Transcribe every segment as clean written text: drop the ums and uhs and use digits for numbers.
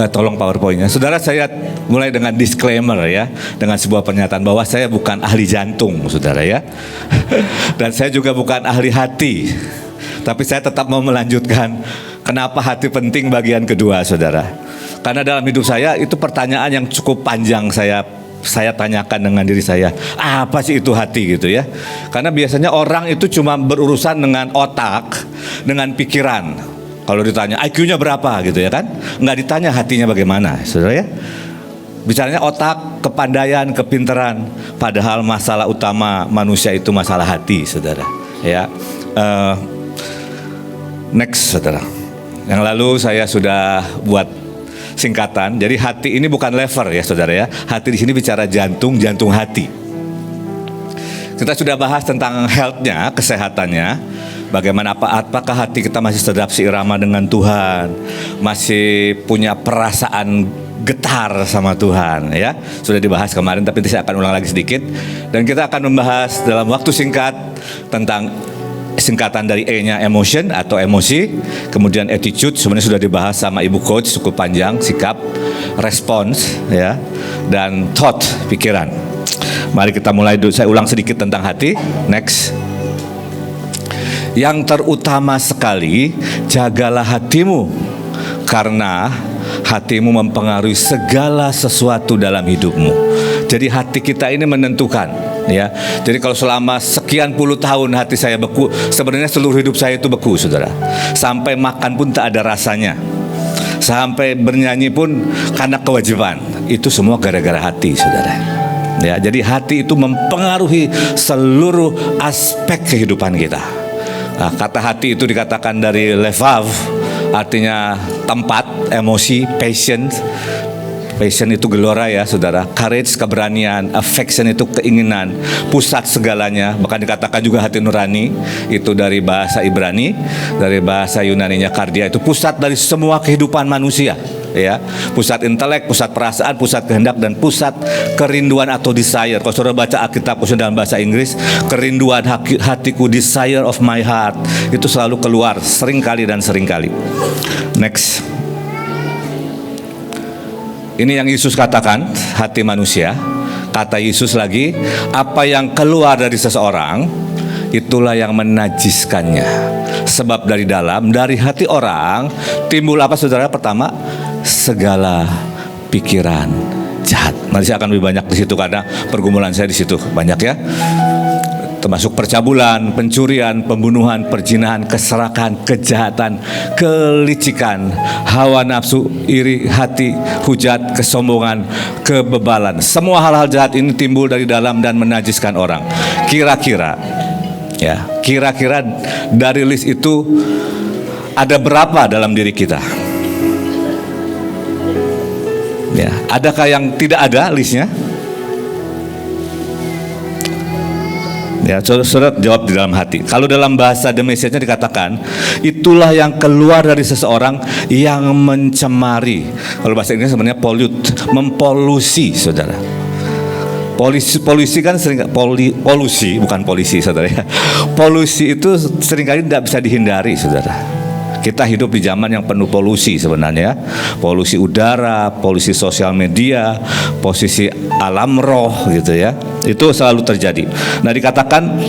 Tolong PowerPoint-nya. Saudara, saya mulai dengan disclaimer ya, dengan sebuah pernyataan bahwa saya bukan ahli jantung, saudara ya. Dan saya juga bukan ahli hati. Tapi saya tetap mau melanjutkan kenapa hati penting bagian kedua, saudara. Karena dalam hidup saya itu pertanyaan yang cukup panjang saya tanyakan dengan diri saya, apa sih itu hati gitu ya. Karena biasanya orang itu cuma berurusan dengan otak, dengan pikiran. Kalau ditanya IQ-nya berapa gitu ya kan, nggak ditanya hatinya bagaimana, saudara ya. Bicaranya otak, kepandaian, kepintaran, padahal masalah utama manusia itu masalah hati, saudara ya. Next, saudara. Yang lalu saya sudah buat singkatan. Jadi hati ini bukan lever ya, saudara ya. Hati di sini bicara jantung, jantung hati. Kita sudah bahas tentang health-nya, kesehatannya. Bagaimana apakah hati kita masih sedap seirama dengan Tuhan, masih punya perasaan getar sama Tuhan ya. Sudah dibahas kemarin, tapi saya akan ulang lagi sedikit. Dan kita akan membahas dalam waktu singkat tentang singkatan dari E-nya emotion atau emosi, kemudian attitude sebenarnya sudah dibahas sama Ibu Coach cukup panjang, sikap, response ya, dan thought, pikiran. Mari kita mulai dulu, saya ulang sedikit tentang hati. Next. Yang terutama sekali, jagalah hatimu, karena hatimu mempengaruhi segala sesuatu dalam hidupmu. Jadi hati kita ini menentukan ya. Jadi kalau selama sekian puluh tahun hati saya beku, sebenarnya seluruh hidup saya itu beku, saudara. Sampai makan pun tak ada rasanya. Sampai bernyanyi pun karena kewajiban. Itu semua gara-gara hati, saudara. Ya, jadi hati itu mempengaruhi seluruh aspek kehidupan kita. Nah, kata hati itu dikatakan dari levav, artinya tempat, emosi, passion. Passion itu gelora ya, saudara. Courage, keberanian. Affection itu keinginan, pusat segalanya. Bahkan dikatakan juga hati nurani. Itu dari bahasa Ibrani, dari bahasa Yunaninya kardia. Itu pusat dari semua kehidupan manusia ya. Pusat intelek, pusat perasaan, pusat kehendak, dan pusat kerinduan atau desire. Kalau saudara baca Alkitab khususnya dalam bahasa Inggris, kerinduan hatiku, desire of my heart, itu selalu keluar seringkali dan seringkali. Next. Ini yang Yesus katakan, hati manusia. Kata Yesus lagi, apa yang keluar dari seseorang, itulah yang menajiskannya. Sebab dari dalam, dari hati orang, timbul apa, saudara? Pertama, segala pikiran jahat. Nanti saya akan lebih banyak di situ karena pergumulan saya di situ banyak ya. Termasuk percabulan, pencurian, pembunuhan, perzinahan, keserakahan, kejahatan, kelicikan, hawa nafsu, iri hati, hujat, kesombongan, kebebalan. Semua hal-hal jahat ini timbul dari dalam dan menajiskan orang. Kira-kira dari list itu ada berapa dalam diri kita? Ya, adakah yang tidak ada listnya? Ya, saudara jawab di dalam hati. Kalau dalam bahasa The Message-nya dikatakan, itulah yang keluar dari seseorang yang mencemari. Kalau bahasa Inggris sebenarnya pollute, mempolusi, saudara. Polusi kan sering, polusi bukan polisi, saudara ya. Polusi itu seringkali tidak bisa dihindari, saudara. Kita hidup di zaman yang penuh polusi sebenarnya. Polusi udara, polusi sosial media, polusi alam roh gitu ya. Itu selalu terjadi. Nah, dikatakan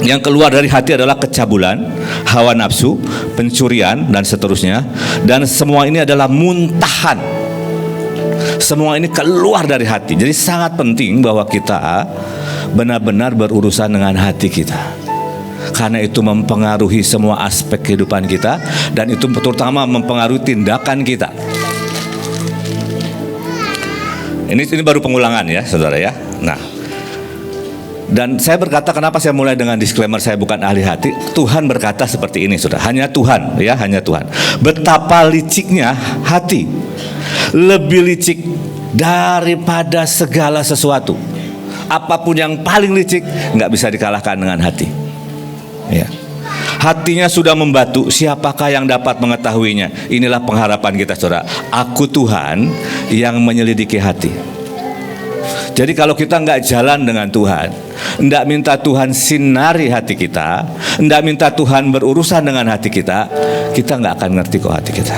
yang keluar dari hati adalah kecabulan, hawa nafsu, pencurian, dan seterusnya. Dan semua ini adalah muntahan. Semua ini keluar dari hati. Jadi sangat penting bahwa kita benar-benar berurusan dengan hati kita. Karena itu mempengaruhi semua aspek kehidupan kita, dan itu terutama mempengaruhi tindakan kita. Ini baru pengulangan ya, saudara ya. Nah, dan saya berkata kenapa saya mulai dengan disclaimer saya bukan ahli hati. Tuhan berkata seperti ini, saudara. Hanya Tuhan ya, hanya Tuhan. Betapa liciknya hati, lebih licik daripada segala sesuatu. Apapun yang paling licik nggak bisa dikalahkan dengan hati. Ya. Hatinya sudah membatu, siapakah yang dapat mengetahuinya? Inilah pengharapan kita, saudara. Aku Tuhan yang menyelidiki hati. Jadi kalau kita nggak jalan dengan Tuhan, nggak minta Tuhan sinari hati kita, nggak minta Tuhan berurusan dengan hati kita, kita nggak akan ngerti kok hati kita.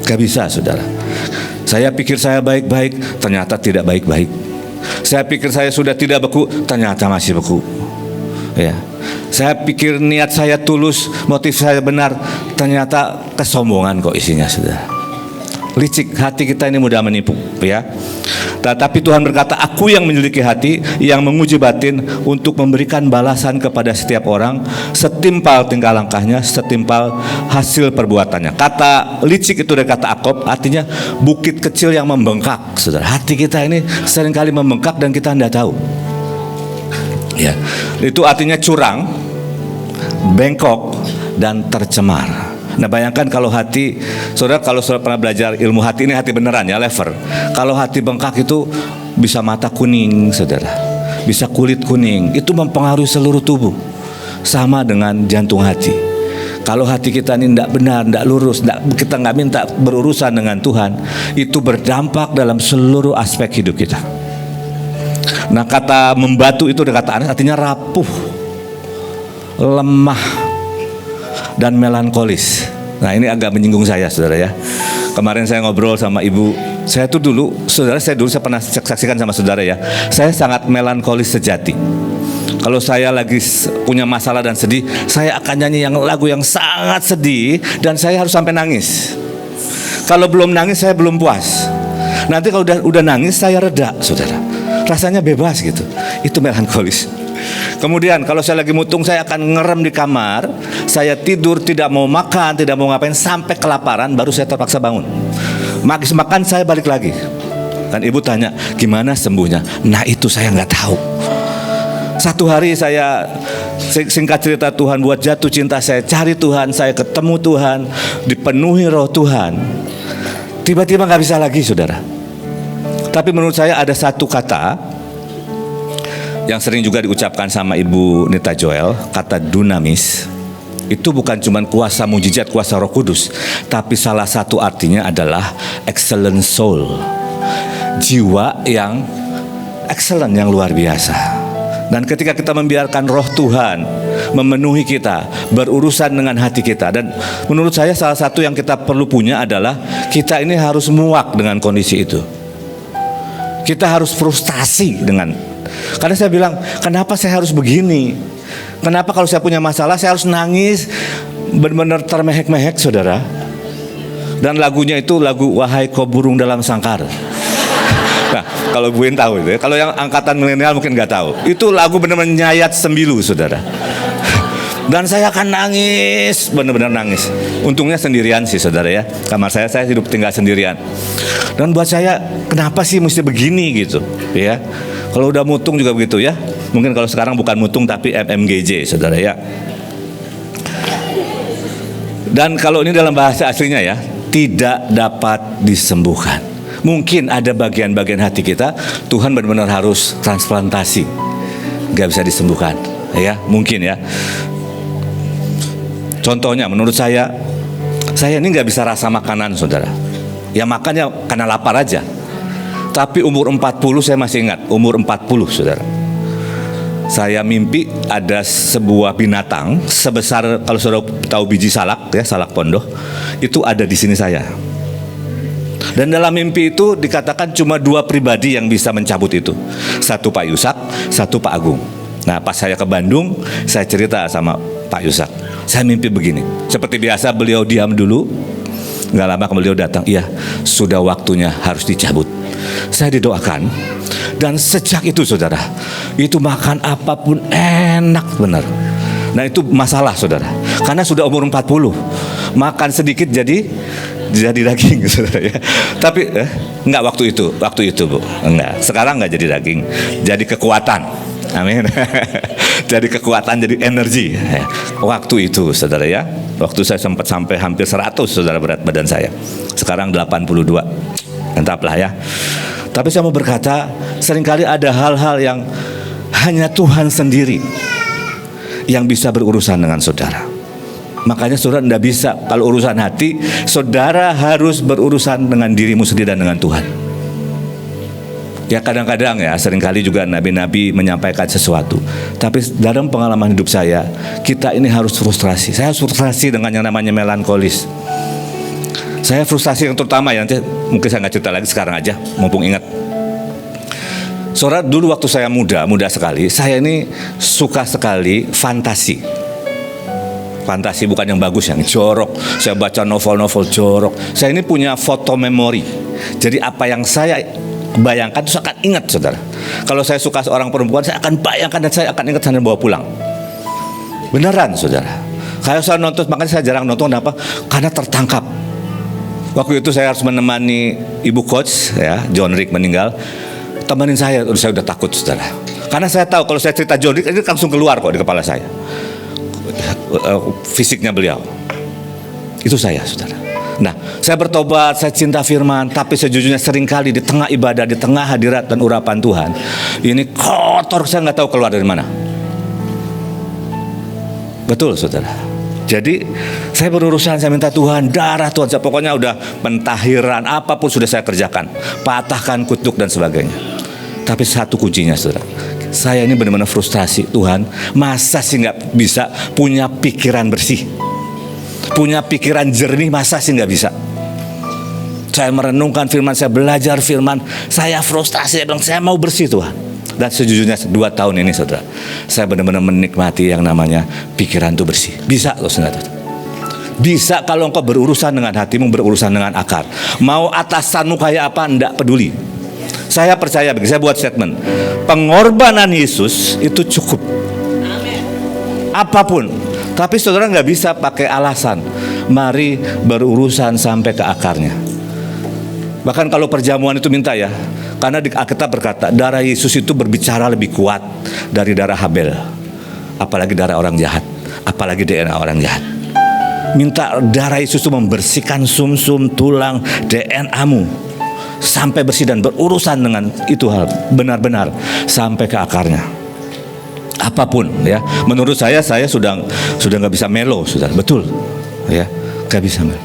Gak bisa, saudara. Saya pikir saya baik-baik, ternyata tidak baik-baik. Saya pikir saya sudah tidak beku, ternyata masih beku. Ya. Saya pikir niat saya tulus, motif saya benar, ternyata kesombongan kok isinya, saudara. Licik, hati kita ini mudah menipu, ya. Tetapi Tuhan berkata, aku yang menyelidiki hati, yang menguji batin, untuk memberikan balasan kepada setiap orang setimpal tingkah langkahnya, setimpal hasil perbuatannya. Kata licik itu dari kata akop, artinya bukit kecil yang membengkak, saudara. Hati kita ini seringkali membengkak dan kita tidak tahu. Ya, itu artinya curang, bengkok, dan tercemar. Nah, bayangkan kalau hati, saudara, kalau saudara pernah belajar ilmu hati, ini hati beneran ya, lever. Kalau hati bengkak itu bisa mata kuning, saudara, bisa kulit kuning, itu mempengaruhi seluruh tubuh. Sama dengan jantung hati. Kalau hati kita ini tidak benar, tidak lurus, kita nggak minta berurusan dengan Tuhan, itu berdampak dalam seluruh aspek hidup kita. Nah, kata membatu itu ada kata artinya rapuh, lemah, dan melankolis. Nah, ini agak menyinggung saya, saudara ya. Kemarin saya ngobrol sama ibu. Saya dulu saya pernah saksikan sama saudara ya. Saya sangat melankolis sejati. Kalau saya lagi punya masalah dan sedih, saya akan nyanyi lagu yang sangat sedih dan saya harus sampai nangis. Kalau belum nangis saya belum puas. Nanti kalau udah nangis saya reda, saudara. Rasanya bebas gitu. Itu melankolis. Kemudian kalau saya lagi mutung, saya akan ngerem di kamar, saya tidur, tidak mau makan, tidak mau ngapain, sampai kelaparan, baru saya terpaksa bangun. Makan saya balik lagi. Dan ibu tanya, gimana sembuhnya? Nah, itu saya nggak tahu. Satu hari saya, singkat cerita, Tuhan buat jatuh cinta, saya cari Tuhan, saya ketemu Tuhan, dipenuhi roh Tuhan. Tiba-tiba nggak bisa lagi, saudara. Tapi menurut saya ada satu kata yang sering juga diucapkan sama Ibu Nita Joel, kata dunamis. Itu bukan cuma kuasa mujizat, kuasa Roh Kudus, tapi salah satu artinya adalah excellent soul, jiwa yang excellent, yang luar biasa. Dan ketika kita membiarkan roh Tuhan memenuhi kita, berurusan dengan hati kita, dan menurut saya salah satu yang kita perlu punya adalah kita ini harus muak dengan kondisi itu. Kita harus frustasi karena saya bilang, kenapa saya harus begini? Kenapa kalau saya punya masalah saya harus nangis, benar-benar termehek-mehek, saudara. Dan lagunya itu lagu Wahai Kau Burung Dalam Sangkar. Nah, kalau Bu In tahu itu ya. Kalau yang angkatan milenial mungkin nggak tahu. Itu lagu benar-benar nyayat sembilu, saudara. Dan saya akan nangis, benar-benar nangis. Untungnya sendirian sih, saudara ya. Kamar saya hidup tinggal sendirian. Dan buat saya, kenapa sih mesti begini gitu, ya? Kalau udah mutung juga begitu ya. Mungkin kalau sekarang bukan mutung tapi MMGJ, saudara ya. Dan kalau ini dalam bahasa aslinya ya, tidak dapat disembuhkan. Mungkin ada bagian-bagian hati kita Tuhan benar-benar harus transplantasi, gak bisa disembuhkan, ya mungkin ya. Contohnya menurut saya ini gak bisa rasa makanan, saudara. Ya makannya karena lapar aja. Tapi umur 40 saya masih ingat, umur 40, saudara. Saya mimpi ada sebuah binatang sebesar, kalau saudara tahu biji salak ya, salak pondoh, itu ada di sini saya. Dan dalam mimpi itu dikatakan cuma 2 pribadi yang bisa mencabut itu. Satu Pak Yusak, satu Pak Agung. Nah, pas saya ke Bandung, saya cerita sama Pak Yusak. Saya mimpi begini. Seperti biasa beliau diam dulu. Gak lama beliau datang. Iya, sudah waktunya harus dicabut. Saya didoakan. Dan sejak itu, saudara, itu makan apapun enak benar. Nah, itu masalah, saudara. Karena sudah umur 40, makan sedikit jadi daging, saudara ya. Tapi enggak waktu itu Bu, enggak. Sekarang enggak jadi daging, jadi kekuatan. Amin. Jadi kekuatan, jadi energi. Waktu itu, saudara ya. Waktu saya sempat sampai hampir 100, saudara, berat badan saya. Sekarang 82. Entahlah ya. Tapi saya mau berkata, seringkali ada hal-hal yang hanya Tuhan sendiri yang bisa berurusan dengan saudara. Makanya saudara tidak bisa, kalau urusan hati, saudara harus berurusan dengan dirimu sendiri dan dengan Tuhan. Ya kadang-kadang ya, seringkali juga nabi-nabi menyampaikan sesuatu. Tapi dalam pengalaman hidup saya, kita ini harus frustrasi. Saya harus frustrasi dengan yang namanya melankolis. Saya frustasi yang terutama ya, nanti mungkin saya nggak cerita lagi, sekarang aja mumpung ingat. Saudara, dulu waktu saya muda sekali, saya ini suka sekali fantasi. Fantasi bukan yang bagus, yang jorok. Saya baca novel-novel jorok. Saya ini punya foto memori. Jadi apa yang saya bayangkan itu saya akan ingat, saudara. Kalau saya suka seorang perempuan, saya akan bayangkan dan saya akan ingat sampai bawa pulang. Beneran, saudara. Kalau saya nonton, makanya saya jarang nonton, kenapa? Karena tertangkap. Waktu itu saya harus menemani ibu coach, ya, John Rick meninggal. Temenin saya udah takut, saudara. Karena saya tahu kalau saya cerita John Rick, ini langsung keluar kok di kepala saya. Fisiknya beliau. Itu saya, saudara. Nah, saya bertobat, saya cinta firman, tapi sejujurnya seringkali di tengah ibadah, di tengah hadirat dan urapan Tuhan, ini kotor, saya nggak tahu keluar dari mana. Betul, saudara. Jadi saya berurusan, saya minta Tuhan, darah Tuhan, saya pokoknya udah pentahiran, apapun sudah saya kerjakan, patahkan kutuk dan sebagainya. Tapi satu kuncinya, saudara, saya ini benar-benar frustasi. Tuhan, masa sih nggak bisa punya pikiran bersih, punya pikiran jernih, masa sih nggak bisa? Saya merenungkan firman, saya belajar firman, saya frustasi, saya bilang saya mau bersih, Tuhan. Dan sejujurnya 2 tahun ini, saudara, saya benar-benar menikmati yang namanya pikiran itu bersih. Bisa, saudara. Bisa kalau engkau berurusan dengan hatimu, berurusan dengan akar. Mau atasanmu kayak apa, enggak peduli. Saya percaya, saya buat statement, pengorbanan Yesus itu cukup. Apapun. Tapi saudara nggak bisa pakai alasan. Mari berurusan sampai ke akarnya. Bahkan kalau perjamuan itu minta ya, karena di Alkitab berkata darah Yesus itu berbicara lebih kuat dari darah Habel, apalagi darah orang jahat, apalagi DNA orang jahat. Minta darah Yesus itu membersihkan sumsum, tulang, DNA-mu sampai bersih dan berurusan dengan itu hal benar-benar sampai ke akarnya. Apapun ya, menurut saya sudah nggak bisa melo, sudah betul ya, nggak bisa melo.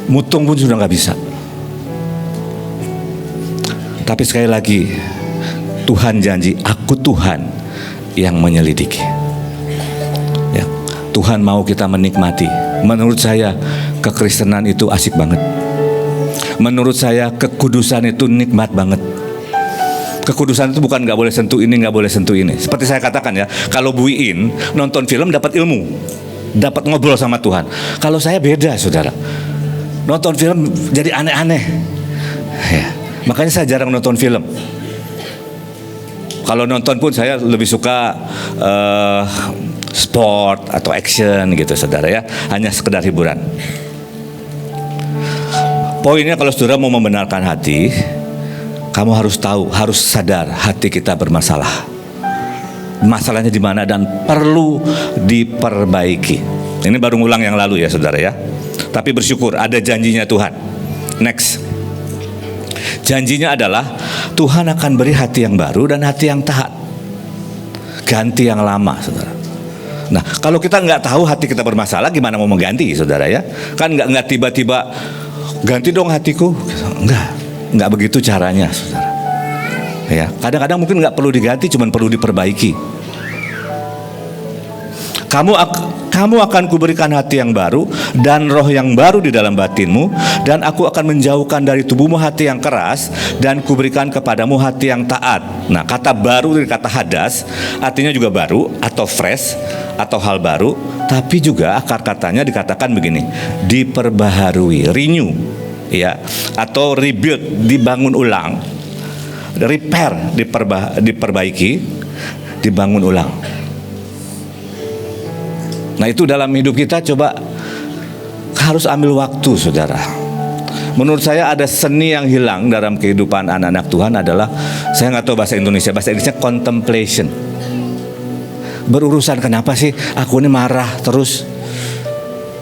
Mutung pun sudah nggak bisa. Tapi sekali lagi, Tuhan janji, aku Tuhan yang menyelidiki. Ya, Tuhan mau kita menikmati. Menurut saya, kekristenan itu asik banget. Menurut saya, kekudusan itu nikmat banget. Kekudusan itu bukan nggak boleh sentuh ini, nggak boleh sentuh ini. Seperti saya katakan ya, kalau Bu Iin nonton film dapat ilmu, dapat ngobrol sama Tuhan. Kalau saya beda, saudara. Nonton film jadi aneh-aneh. Ya. Makanya saya jarang nonton film. Kalau nonton pun saya lebih suka sport atau action gitu, saudara ya. Hanya sekedar hiburan. Poinnya kalau saudara mau membenarkan hati, kamu harus tahu, harus sadar hati kita bermasalah. Masalahnya di mana dan perlu diperbaiki. Ini baru ngulang yang lalu ya, saudara ya. Tapi bersyukur ada janjinya Tuhan. Next. Janjinya adalah Tuhan akan beri hati yang baru dan hati yang taat, ganti yang lama, saudara. Nah, kalau kita nggak tahu hati kita bermasalah, gimana mau mengganti, saudara ya? Kan nggak tiba-tiba ganti dong hatiku, nggak begitu caranya, saudara. Ya, kadang-kadang mungkin nggak perlu diganti, cuman perlu diperbaiki. Kamu akan kuberikan hati yang baru dan roh yang baru di dalam batinmu, dan aku akan menjauhkan dari tubuhmu hati yang keras dan kuberikan kepadamu hati yang taat. Nah, kata baru dari kata hadas artinya juga baru atau fresh atau hal baru, tapi juga akar katanya dikatakan begini, diperbaharui, renew ya, atau rebuild, dibangun ulang, repair, diperbaiki, dibangun ulang. Nah, itu dalam hidup kita coba harus ambil waktu, saudara. Menurut saya ada seni yang hilang dalam kehidupan anak-anak Tuhan adalah, saya nggak tahu bahasa Inggrisnya contemplation. Berurusan, kenapa sih aku ini marah terus?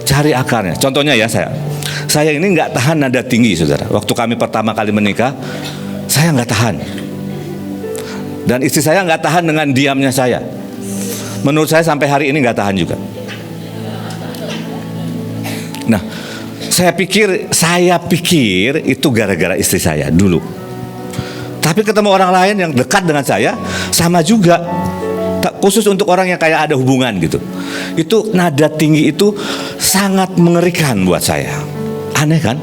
Cari akarnya. Contohnya ya, saya ini nggak tahan nada tinggi, saudara. Waktu kami pertama kali menikah, saya nggak tahan. Dan istri saya nggak tahan dengan diamnya saya. Menurut saya sampai hari ini nggak tahan juga. Nah, saya pikir itu gara-gara istri saya dulu. Tapi ketemu orang lain yang dekat dengan saya, sama juga. Khusus untuk orang yang kayak ada hubungan gitu. Itu nada tinggi itu sangat mengerikan buat saya. Aneh kan?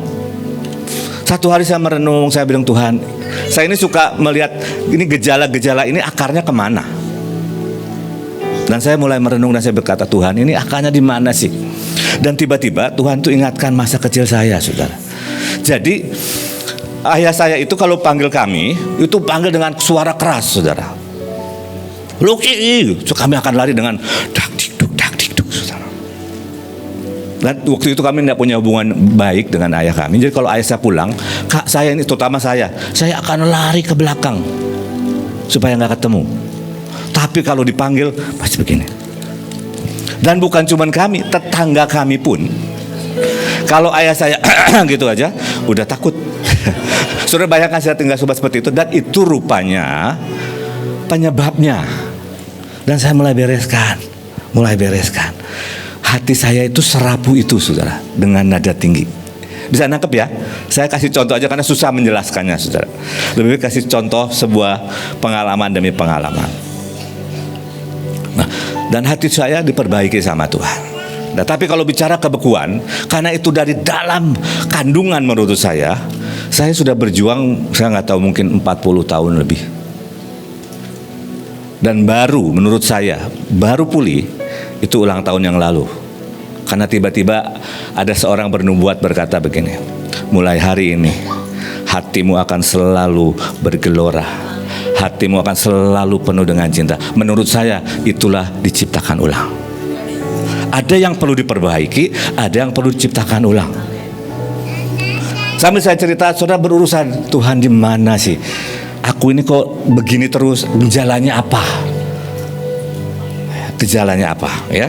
Satu hari saya merenung, saya bilang, Tuhan, saya ini suka melihat ini gejala-gejala ini akarnya kemana. Dan saya mulai merenung dan saya berkata, Tuhan, ini akarnya di mana sih? Dan tiba-tiba Tuhan tuh ingatkan masa kecil saya, saudara. Jadi ayah saya itu kalau panggil kami, itu panggil dengan suara keras, saudara. Luki, so kami akan lari dengan dak dikduk, saudara. Dan waktu itu kami tidak punya hubungan baik dengan ayah kami. Jadi kalau ayah saya pulang, kak saya ini, terutama saya akan lari ke belakang supaya nggak ketemu. Tapi kalau dipanggil pasti begini. Dan bukan cuma kami, tetangga kami pun. Kalau ayah saya gitu aja, udah takut. Saudara bayangkan saya tinggal sobat seperti itu. Dan itu rupanya penyebabnya. Dan saya mulai bereskan. Hati saya itu serapu itu, saudara, dengan nada tinggi. Bisa nangkep ya? Saya kasih contoh aja karena susah menjelaskannya, saudara. Lebih baik kasih contoh sebuah pengalaman demi pengalaman. Nah, dan hati saya diperbaiki sama Tuhan. Nah, tapi kalau bicara kebekuan, karena itu dari dalam kandungan menurut saya sudah berjuang, saya nggak tahu, mungkin 40 tahun lebih. Dan baru menurut saya, baru pulih itu ulang tahun yang lalu. Karena tiba-tiba ada seorang bernubuat berkata begini, mulai hari ini hatimu akan selalu bergelora, hatimu akan selalu penuh dengan cinta. Menurut saya itulah diciptakan ulang. Ada yang perlu diperbaiki, ada yang perlu diciptakan ulang. Sambil saya cerita, saudara berurusan, Tuhan di mana sih? Aku ini kok begini terus, gejalanya apa? Gejalanya apa, ya?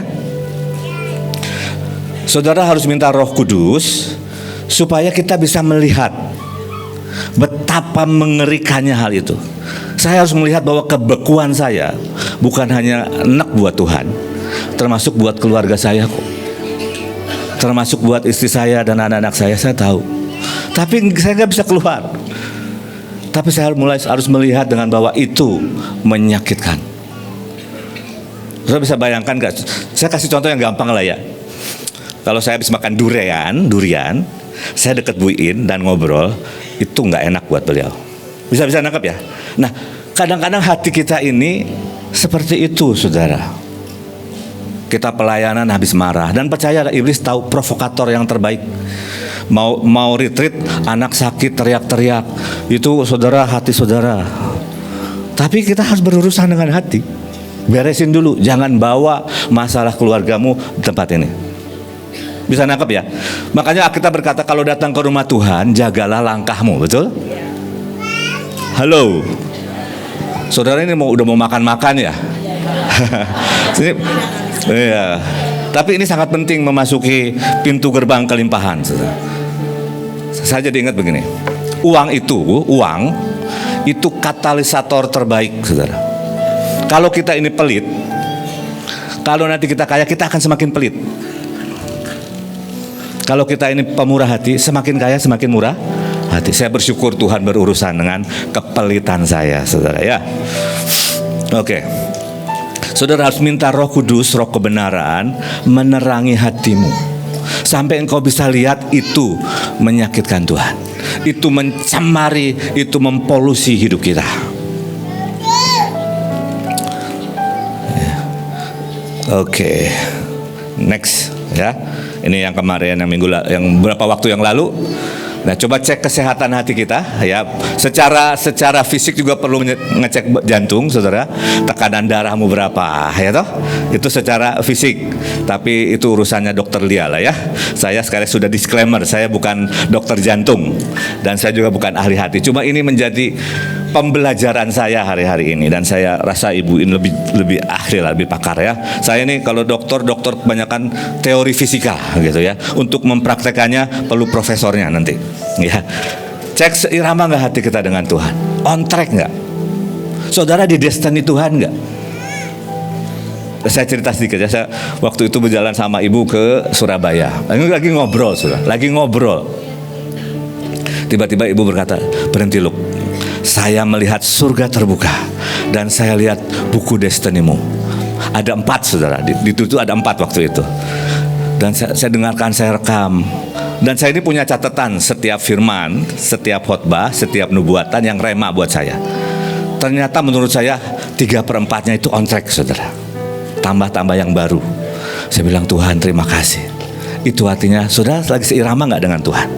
Saudara harus minta Roh Kudus supaya kita bisa melihat betapa mengerikannya hal itu. Saya harus melihat bahwa kebekuan saya bukan hanya enak buat Tuhan, termasuk buat keluarga saya kok, termasuk buat istri saya dan anak-anak saya tahu. Tapi saya nggak bisa keluar. Tapi saya harus melihat dengan bahwa itu menyakitkan. Saudara bisa bayangkan gak? Saya kasih contoh yang gampang lah ya. Kalau saya habis makan durian, saya deket Bu In dan ngobrol, itu nggak enak buat beliau. Bisa nangkap ya? Nah, kadang-kadang hati kita ini seperti itu, saudara. Kita pelayanan habis marah, dan percaya iblis tahu provokator yang terbaik. Mau retreat, anak sakit teriak-teriak, itu saudara, hati saudara. Tapi kita harus berurusan dengan hati. Beresin dulu, jangan bawa masalah keluargamu di tempat ini. Bisa nangkep ya? Makanya kita berkata kalau datang ke rumah Tuhan, jagalah langkahmu, betul? Halo, saudara ini udah mau makan ya? Iya. Tapi ini sangat penting memasuki pintu gerbang kelimpahan, saudara. Saya jadi ingat begini, uang itu katalisator terbaik, saudara. Kalau kita ini pelit, kalau nanti kita kaya, kita akan semakin pelit. Kalau kita ini pemurah hati, semakin kaya semakin murah hati. Saya bersyukur Tuhan berurusan dengan kepelitan saya, saudara ya. Oke. Saudara harus minta Roh Kudus, Roh kebenaran menerangi hatimu sampai engkau bisa lihat itu menyakitkan Tuhan, itu mencemari, itu mempolusi hidup kita. Oke. Next ya. Ini yang kemarin, yang beberapa waktu yang lalu. Nah, coba cek kesehatan hati kita ya. Secara fisik juga perlu ngecek jantung, saudara. Tekanan darahmu berapa, ya toh? Itu secara fisik. Tapi itu urusannya dokter Lia lah ya. Saya sekali sudah disclaimer, saya bukan dokter jantung dan saya juga bukan ahli hati. Cuma ini menjadi pembelajaran saya hari-hari ini, dan saya rasa Ibu ini lebih ahli lah, lebih pakar ya. Saya ini kalau dokter kebanyakan teori fisika gitu ya. Untuk mempraktekannya perlu profesornya nanti. Ya, cek seirama nggak hati kita dengan Tuhan, on track nggak, saudara, di destiny Tuhan nggak? Saya cerita sedikit ya, saya waktu itu berjalan sama ibu ke Surabaya, lagi ngobrol, saudara, lagi ngobrol. Tiba-tiba ibu berkata, berhenti Luk, saya melihat surga terbuka dan saya lihat buku destinimu. Ada 4, saudara, di itu ada 4 waktu itu. Dan saya dengarkan, saya rekam. Dan saya ini punya catatan setiap firman, setiap khotbah, setiap nubuatan yang rema buat saya. Ternyata menurut saya 3/4-nya itu on track, saudara. Tambah-tambah yang baru. Saya bilang, Tuhan terima kasih. Itu artinya saudara lagi seirama gak dengan Tuhan?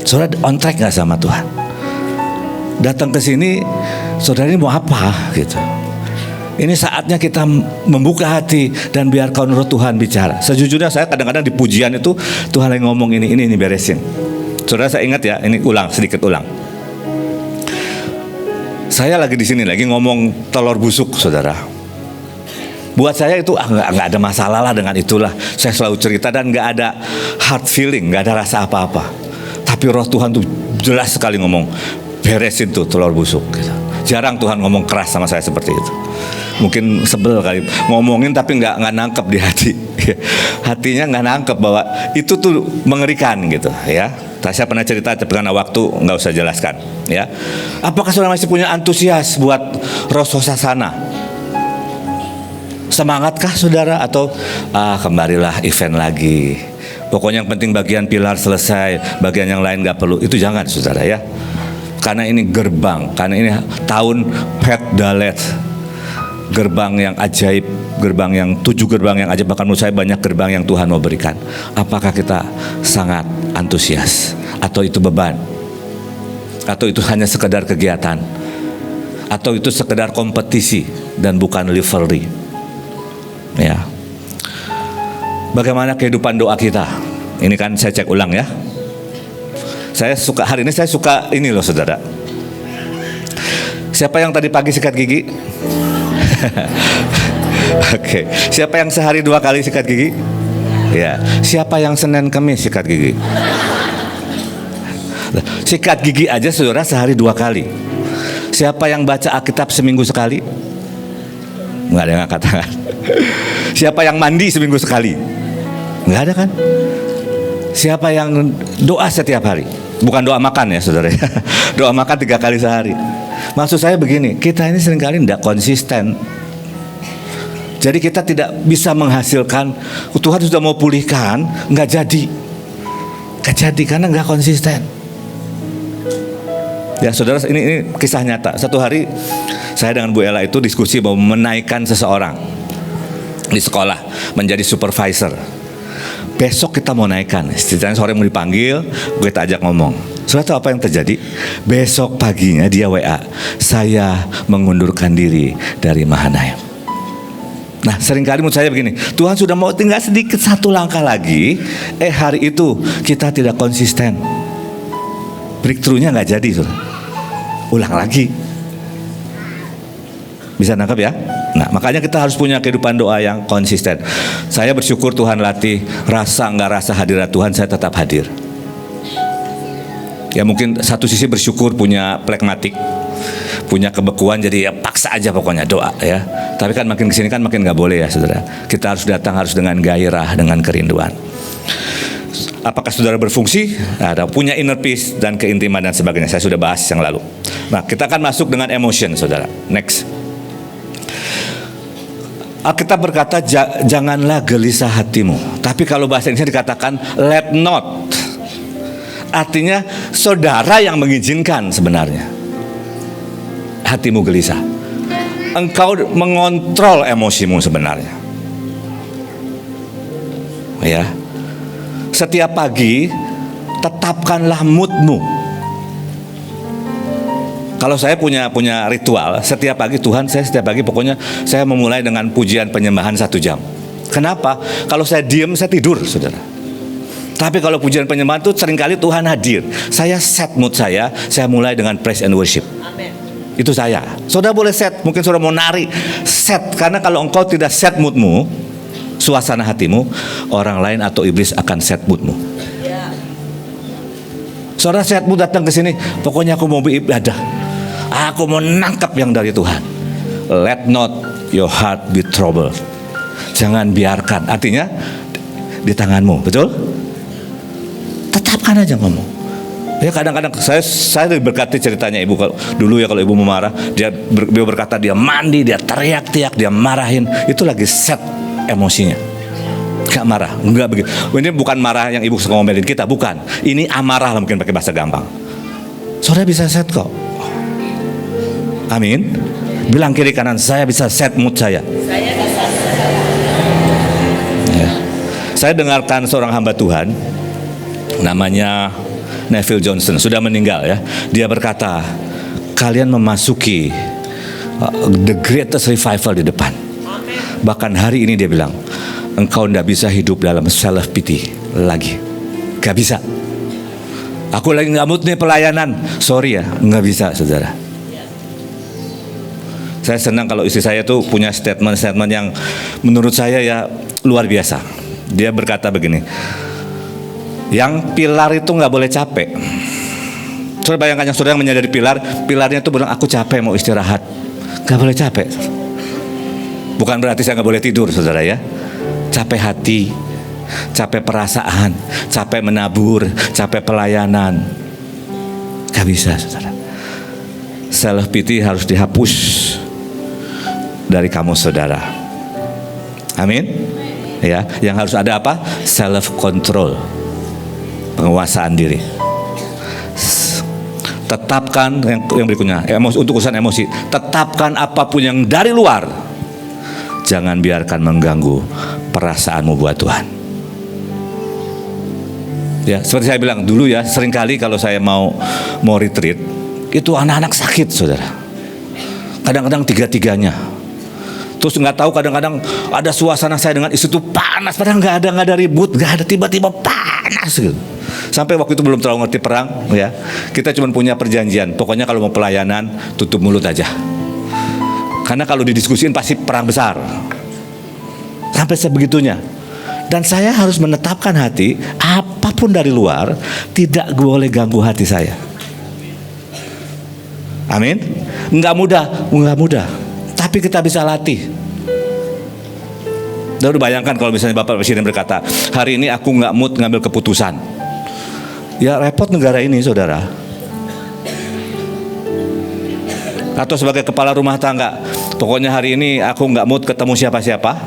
Saudara on track gak sama Tuhan? Datang ke sini, saudara ini mau apa gitu? Ini saatnya kita membuka hati dan biarkan roh Tuhan bicara. Sejujurnya saya kadang-kadang di pujian itu Tuhan lagi ngomong ini beresin. Saudara, saya ingat ya, ini sedikit ulang. Saya lagi di sini lagi ngomong telur busuk, saudara. Buat saya itu nggak ada masalah lah dengan itulah. Saya selalu cerita dan nggak ada hard feeling, nggak ada rasa apa-apa. Tapi roh Tuhan tuh jelas sekali ngomong, beresin tuh telur busuk gitu. Jarang Tuhan ngomong keras sama saya seperti itu. Mungkin sebel kali ngomongin tapi nggak nangkep di hati. Hatinya nggak nangkep bahwa itu tuh mengerikan gitu ya. Saya pernah cerita, tapi karena waktu nggak usah jelaskan ya. Apakah saudara masih punya antusias buat Rosh Hashanah? Semangatkah saudara atau kembalilah event lagi? Pokoknya yang penting bagian pilar selesai, bagian yang lain nggak perlu. Itu jangan saudara ya. Karena ini gerbang, karena ini tahun Pet Dalet, gerbang yang ajaib, gerbang yang 7 gerbang yang ajaib. Bahkan menurut saya banyak gerbang yang Tuhan mau berikan. Apakah kita sangat antusias? Atau itu beban? Atau itu hanya sekedar kegiatan? Atau itu sekedar kompetisi dan bukan livery? Ya. Bagaimana kehidupan doa kita? Ini kan saya cek ulang ya. Hari ini saya suka ini loh saudara. Siapa yang tadi pagi sikat gigi? Oke. Siapa yang sehari 2 kali sikat gigi? Ya. Siapa yang Senin Kamis sikat gigi? Sikat gigi aja saudara sehari 2 kali. Siapa yang baca Alkitab seminggu sekali? Nggak ada yang angkat tangan. Siapa yang mandi seminggu sekali? Nggak ada kan? Siapa yang doa setiap hari? Bukan doa makan ya saudara. Doa makan 3 kali sehari. Maksud saya begini, kita ini seringkali tidak konsisten. Jadi kita tidak bisa menghasilkan. Tuhan sudah mau pulihkan, nggak jadi. Nggak jadi karena nggak konsisten. Ya saudara, ini kisah nyata. Satu hari saya dengan Bu Ella itu diskusi mau menaikkan seseorang di sekolah menjadi supervisor. Besok kita mau naikkan, ceritanya sore mau dipanggil, gue ajak ngomong. Saudara tahu apa yang terjadi? Besok paginya dia WA, saya mengundurkan diri dari Mahanaim. Nah seringkali menurut saya begini, Tuhan sudah mau tinggal sedikit 1 langkah lagi, hari itu kita tidak konsisten. Breakthrough-nya gak jadi saudara. Ulang lagi. Bisa nangkap ya? Nah makanya kita harus punya kehidupan doa yang konsisten. Saya bersyukur Tuhan latih, rasa nggak rasa hadirat Tuhan saya tetap hadir. Ya mungkin satu sisi bersyukur punya plekmatik, punya kebekuan, jadi ya paksa aja pokoknya doa ya. Tapi kan makin kesini kan makin nggak boleh ya saudara. Kita harus datang harus dengan gairah, dengan kerinduan. Apakah saudara berfungsi? Ada punya inner peace dan keintiman dan sebagainya. Saya sudah bahas yang lalu. Nah kita akan masuk dengan emotion saudara. Next. Alkitab berkata janganlah gelisah hatimu. Tapi kalau bahasa Indonesia dikatakan let not. Artinya saudara yang mengizinkan sebenarnya hatimu gelisah. Engkau mengontrol emosimu sebenarnya. Ya. Setiap pagi tetapkanlah moodmu. Kalau saya punya ritual, setiap pagi Tuhan, saya setiap pagi pokoknya saya memulai dengan pujian penyembahan 1 jam. Kenapa? Kalau saya diam, saya tidur, saudara. Tapi kalau pujian penyembahan itu seringkali Tuhan hadir. Saya set mood saya mulai dengan praise and worship. Amen. Itu saya. Saudara boleh set, mungkin saudara mau nari, set. Karena kalau engkau tidak set moodmu, suasana hatimu, orang lain atau iblis akan set moodmu. Saudara set mood datang ke sini, pokoknya aku mau beribadah. Aku mau nangkap yang dari Tuhan. Let not your heart be troubled. Jangan biarkan. Artinya di tanganmu, betul? Tetapkan aja ngomong. Ya kadang-kadang saya berkati ceritanya ibu dulu ya, kalau ibu mau marah, dia berkata dia mandi, dia teriak-teriak, dia marahin. Itu lagi set emosinya. nggak marah, nggak begitu. Ini bukan marah yang ibu suka ngomelin kita, bukan. Ini amarah lah mungkin pakai bahasa gampang. Saudara bisa set kok. Amin. Bilang kiri kanan, saya bisa set mood saya. Ya. Saya dengarkan seorang hamba Tuhan, namanya Neville Johnson, sudah meninggal ya. Dia berkata, kalian memasuki the greatest revival di depan. Bahkan hari ini dia bilang, engkau tidak bisa hidup dalam self pity lagi, gak bisa. Aku lagi nggak mood nih pelayanan, sorry ya, nggak bisa saudara. Saya senang kalau istri saya tuh punya statement yang menurut saya ya luar biasa. Dia berkata begini, yang pilar itu nggak boleh capek. Saudara bayangkan yang saudara yang menyadari pilarnya itu bilang aku capek mau istirahat, nggak boleh capek. Bukan berarti saya nggak boleh tidur saudara ya. Capek hati, capek perasaan, capek menabur, capek pelayanan, nggak bisa saudara. Self pity harus dihapus dari kamu saudara. Amin. Ya, yang harus ada apa? Self control, penguasaan diri. Tetapkan yang berikutnya, untuk urusan emosi. Tetapkan apapun yang dari luar, jangan biarkan mengganggu perasaanmu buat Tuhan. Ya, seperti saya bilang dulu ya, seringkali kalau saya mau retreat, itu anak-anak sakit saudara. Kadang-kadang tiga-tiganya. Terus nggak tahu kadang-kadang ada suasana saya dengan istri itu panas, padahal nggak ada ribut, nggak ada, tiba-tiba panas gitu. Sampai waktu itu belum terlalu ngerti perang, ya. Kita cuma punya perjanjian, pokoknya kalau mau pelayanan tutup mulut aja. Karena kalau didiskusiin pasti perang besar. Sampai sebegitunya. Dan saya harus menetapkan hati, apapun dari luar tidak boleh ganggu hati saya. Amin. Nggak mudah. Tapi kita bisa latih. Udah bayangkan kalau misalnya Bapak Presiden berkata, hari ini aku nggak mood ngambil keputusan. Ya repot negara ini saudara. Atau sebagai kepala rumah tangga, pokoknya hari ini aku nggak mood ketemu siapa-siapa.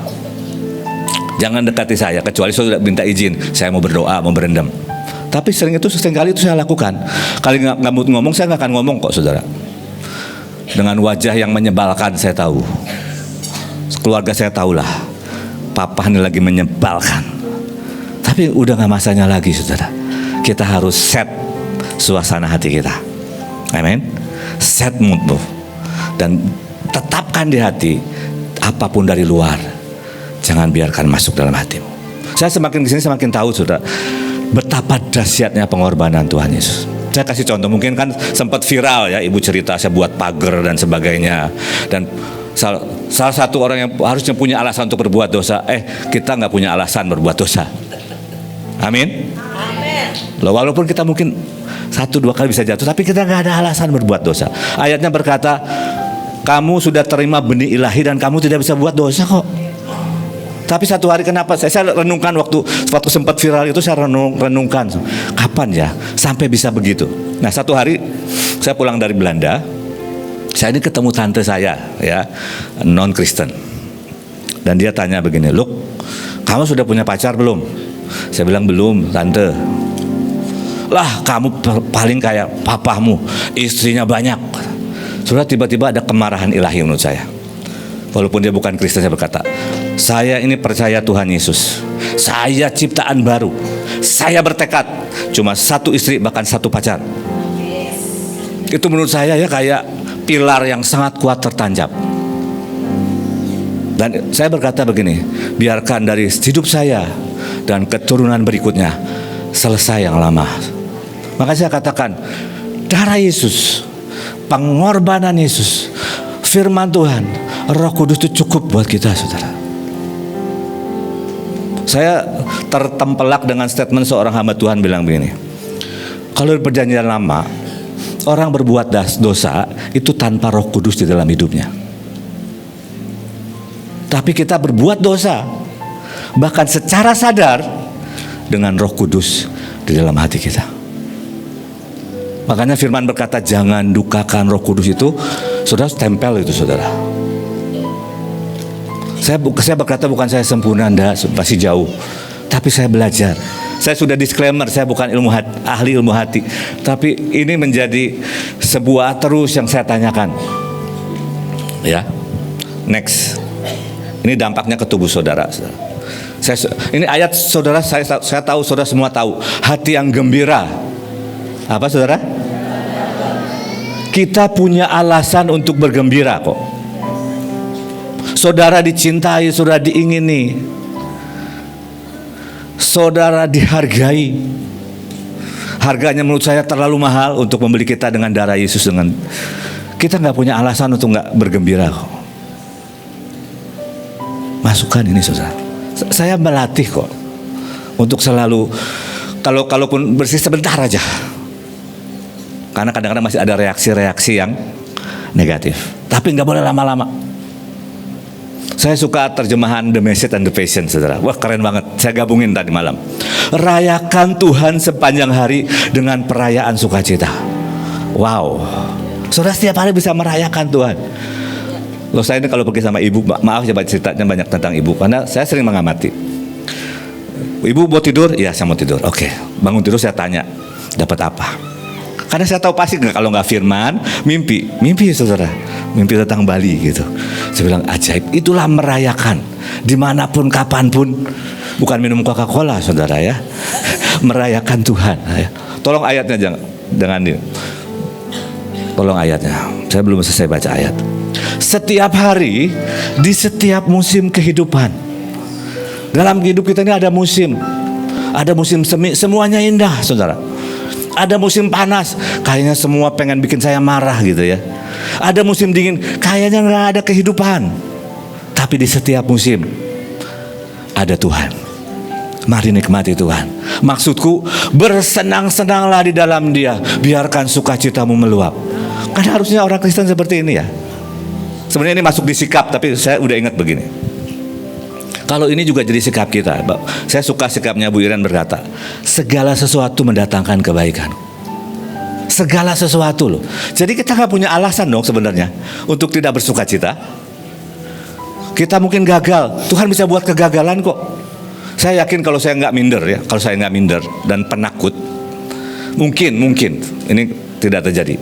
Jangan dekati saya, kecuali saya sudah minta izin, saya mau berdoa, mau berendam. Tapi seringkali itu saya lakukan. Kali nggak mood ngomong, saya nggak akan ngomong kok saudara. Dengan wajah yang menyebalkan saya tahu. Keluarga saya tahulah, papa ini lagi menyebalkan. Tapi udah gak masanya lagi saudara. Kita harus set suasana hati kita. Amin. Set mood. Dan tetapkan di hati, apapun dari luar, jangan biarkan masuk dalam hatimu. Saya semakin kesini semakin tahu saudara, betapa dahsyatnya pengorbanan Tuhan Yesus. Saya kasih contoh, mungkin kan sempat viral ya, ibu cerita saya buat pagar dan sebagainya. Dan salah satu orang yang harusnya punya alasan untuk berbuat dosa, kita nggak punya alasan berbuat dosa. Amin. Loh, walaupun kita mungkin 1-2 kali bisa jatuh, tapi kita nggak ada alasan berbuat dosa. Ayatnya berkata, kamu sudah terima benih ilahi dan kamu tidak bisa buat dosa kok. Tapi satu hari kenapa saya renungkan waktu sempat viral itu, saya renungkan kapan ya sampai bisa begitu. Nah satu hari saya pulang dari Belanda, saya ini ketemu tante saya ya, non Kristen, dan dia tanya begini, Luk, kamu sudah punya pacar belum? Saya bilang belum tante. Lah kamu paling kayak papamu, istrinya banyak. Sudah tiba-tiba ada kemarahan ilahi menurut saya. Walaupun dia bukan Kristen, saya berkata, saya ini percaya Tuhan Yesus. Saya ciptaan baru. Saya bertekad cuma 1 istri bahkan 1 pacar. Itu menurut saya ya kayak pilar yang sangat kuat tertancap. Dan saya berkata begini, biarkan dari hidup saya dan keturunan berikutnya selesai yang lama. Maka saya katakan, darah Yesus, pengorbanan Yesus, firman Tuhan, Roh Kudus itu cukup buat kita saudara. Saya tertempelak dengan statement seorang hamba Tuhan bilang begini, kalau di perjanjian lama orang berbuat dosa itu tanpa Roh Kudus di dalam hidupnya. Tapi kita berbuat dosa bahkan secara sadar dengan Roh Kudus di dalam hati kita. Makanya firman berkata, jangan dukakan Roh Kudus itu. Saudara tempel itu saudara. Saya berkata bukan saya sempurna, enggak, masih jauh. Tapi saya belajar. Saya sudah disclaimer, saya bukan ahli ilmu hati. Tapi ini menjadi sebuah terus yang saya tanyakan. Ya, next. Ini dampaknya ke tubuh saudara. Ini ayat saudara, saya tahu saudara semua tahu. Hati yang gembira. Apa saudara? Kita punya alasan untuk bergembira kok. Saudara dicintai, saudara diingini, saudara dihargai. Harganya menurut saya terlalu mahal untuk membeli kita dengan darah Yesus. Kita nggak punya alasan untuk nggak bergembira kok. Masukkan ini saudara. Saya melatih kok untuk selalu, kalaupun bersih sebentar aja. Karena kadang-kadang masih ada reaksi-reaksi yang negatif. Tapi nggak boleh lama-lama. Saya suka terjemahan The Message and the Passion, saudara. Wah, keren banget. Saya gabungin tadi malam. Rayakan Tuhan sepanjang hari dengan perayaan sukacita. Wow. Saudara setiap hari bisa merayakan Tuhan. Loh, saya ini kalau pergi sama ibu, maaf ya ceritanya banyak tentang ibu, karena saya sering mengamati. Ibu mau tidur? Iya, saya mau tidur. Oke. Bangun tidur saya tanya, dapat apa? Karena saya tahu pasti kalau nggak firman, mimpi saudara, mimpi tentang Bali gitu. Saya bilang ajaib, itulah merayakan dimanapun kapanpun, bukan minum Coca-Cola saudara ya, merayakan Tuhan. Tolong ayatnya jangan ini, tolong ayatnya. Saya belum selesai baca ayat. Setiap hari di setiap musim kehidupan, dalam hidup kita ini ada musim semi, semuanya indah saudara. Ada musim panas, kayaknya semua pengen bikin saya marah gitu ya. Ada musim dingin, kayaknya nggak ada kehidupan. Tapi di setiap musim ada Tuhan. Mari nikmati Tuhan. Maksudku, bersenang-senanglah di dalam Dia. Biarkan sukacitamu meluap. Kan harusnya orang Kristen seperti ini ya. Sebenarnya ini masuk di sikap, tapi saya udah ingat begini. Kalau ini juga jadi sikap kita. Saya suka sikapnya Bu Iren berkata, segala sesuatu mendatangkan kebaikan. Segala sesuatu loh. Jadi kita gak punya alasan dong sebenarnya untuk tidak bersuka cita. Kita mungkin gagal, Tuhan bisa buat kegagalan kok. Saya yakin kalau saya gak minder ya, kalau saya gak minder dan penakut, mungkin ini tidak terjadi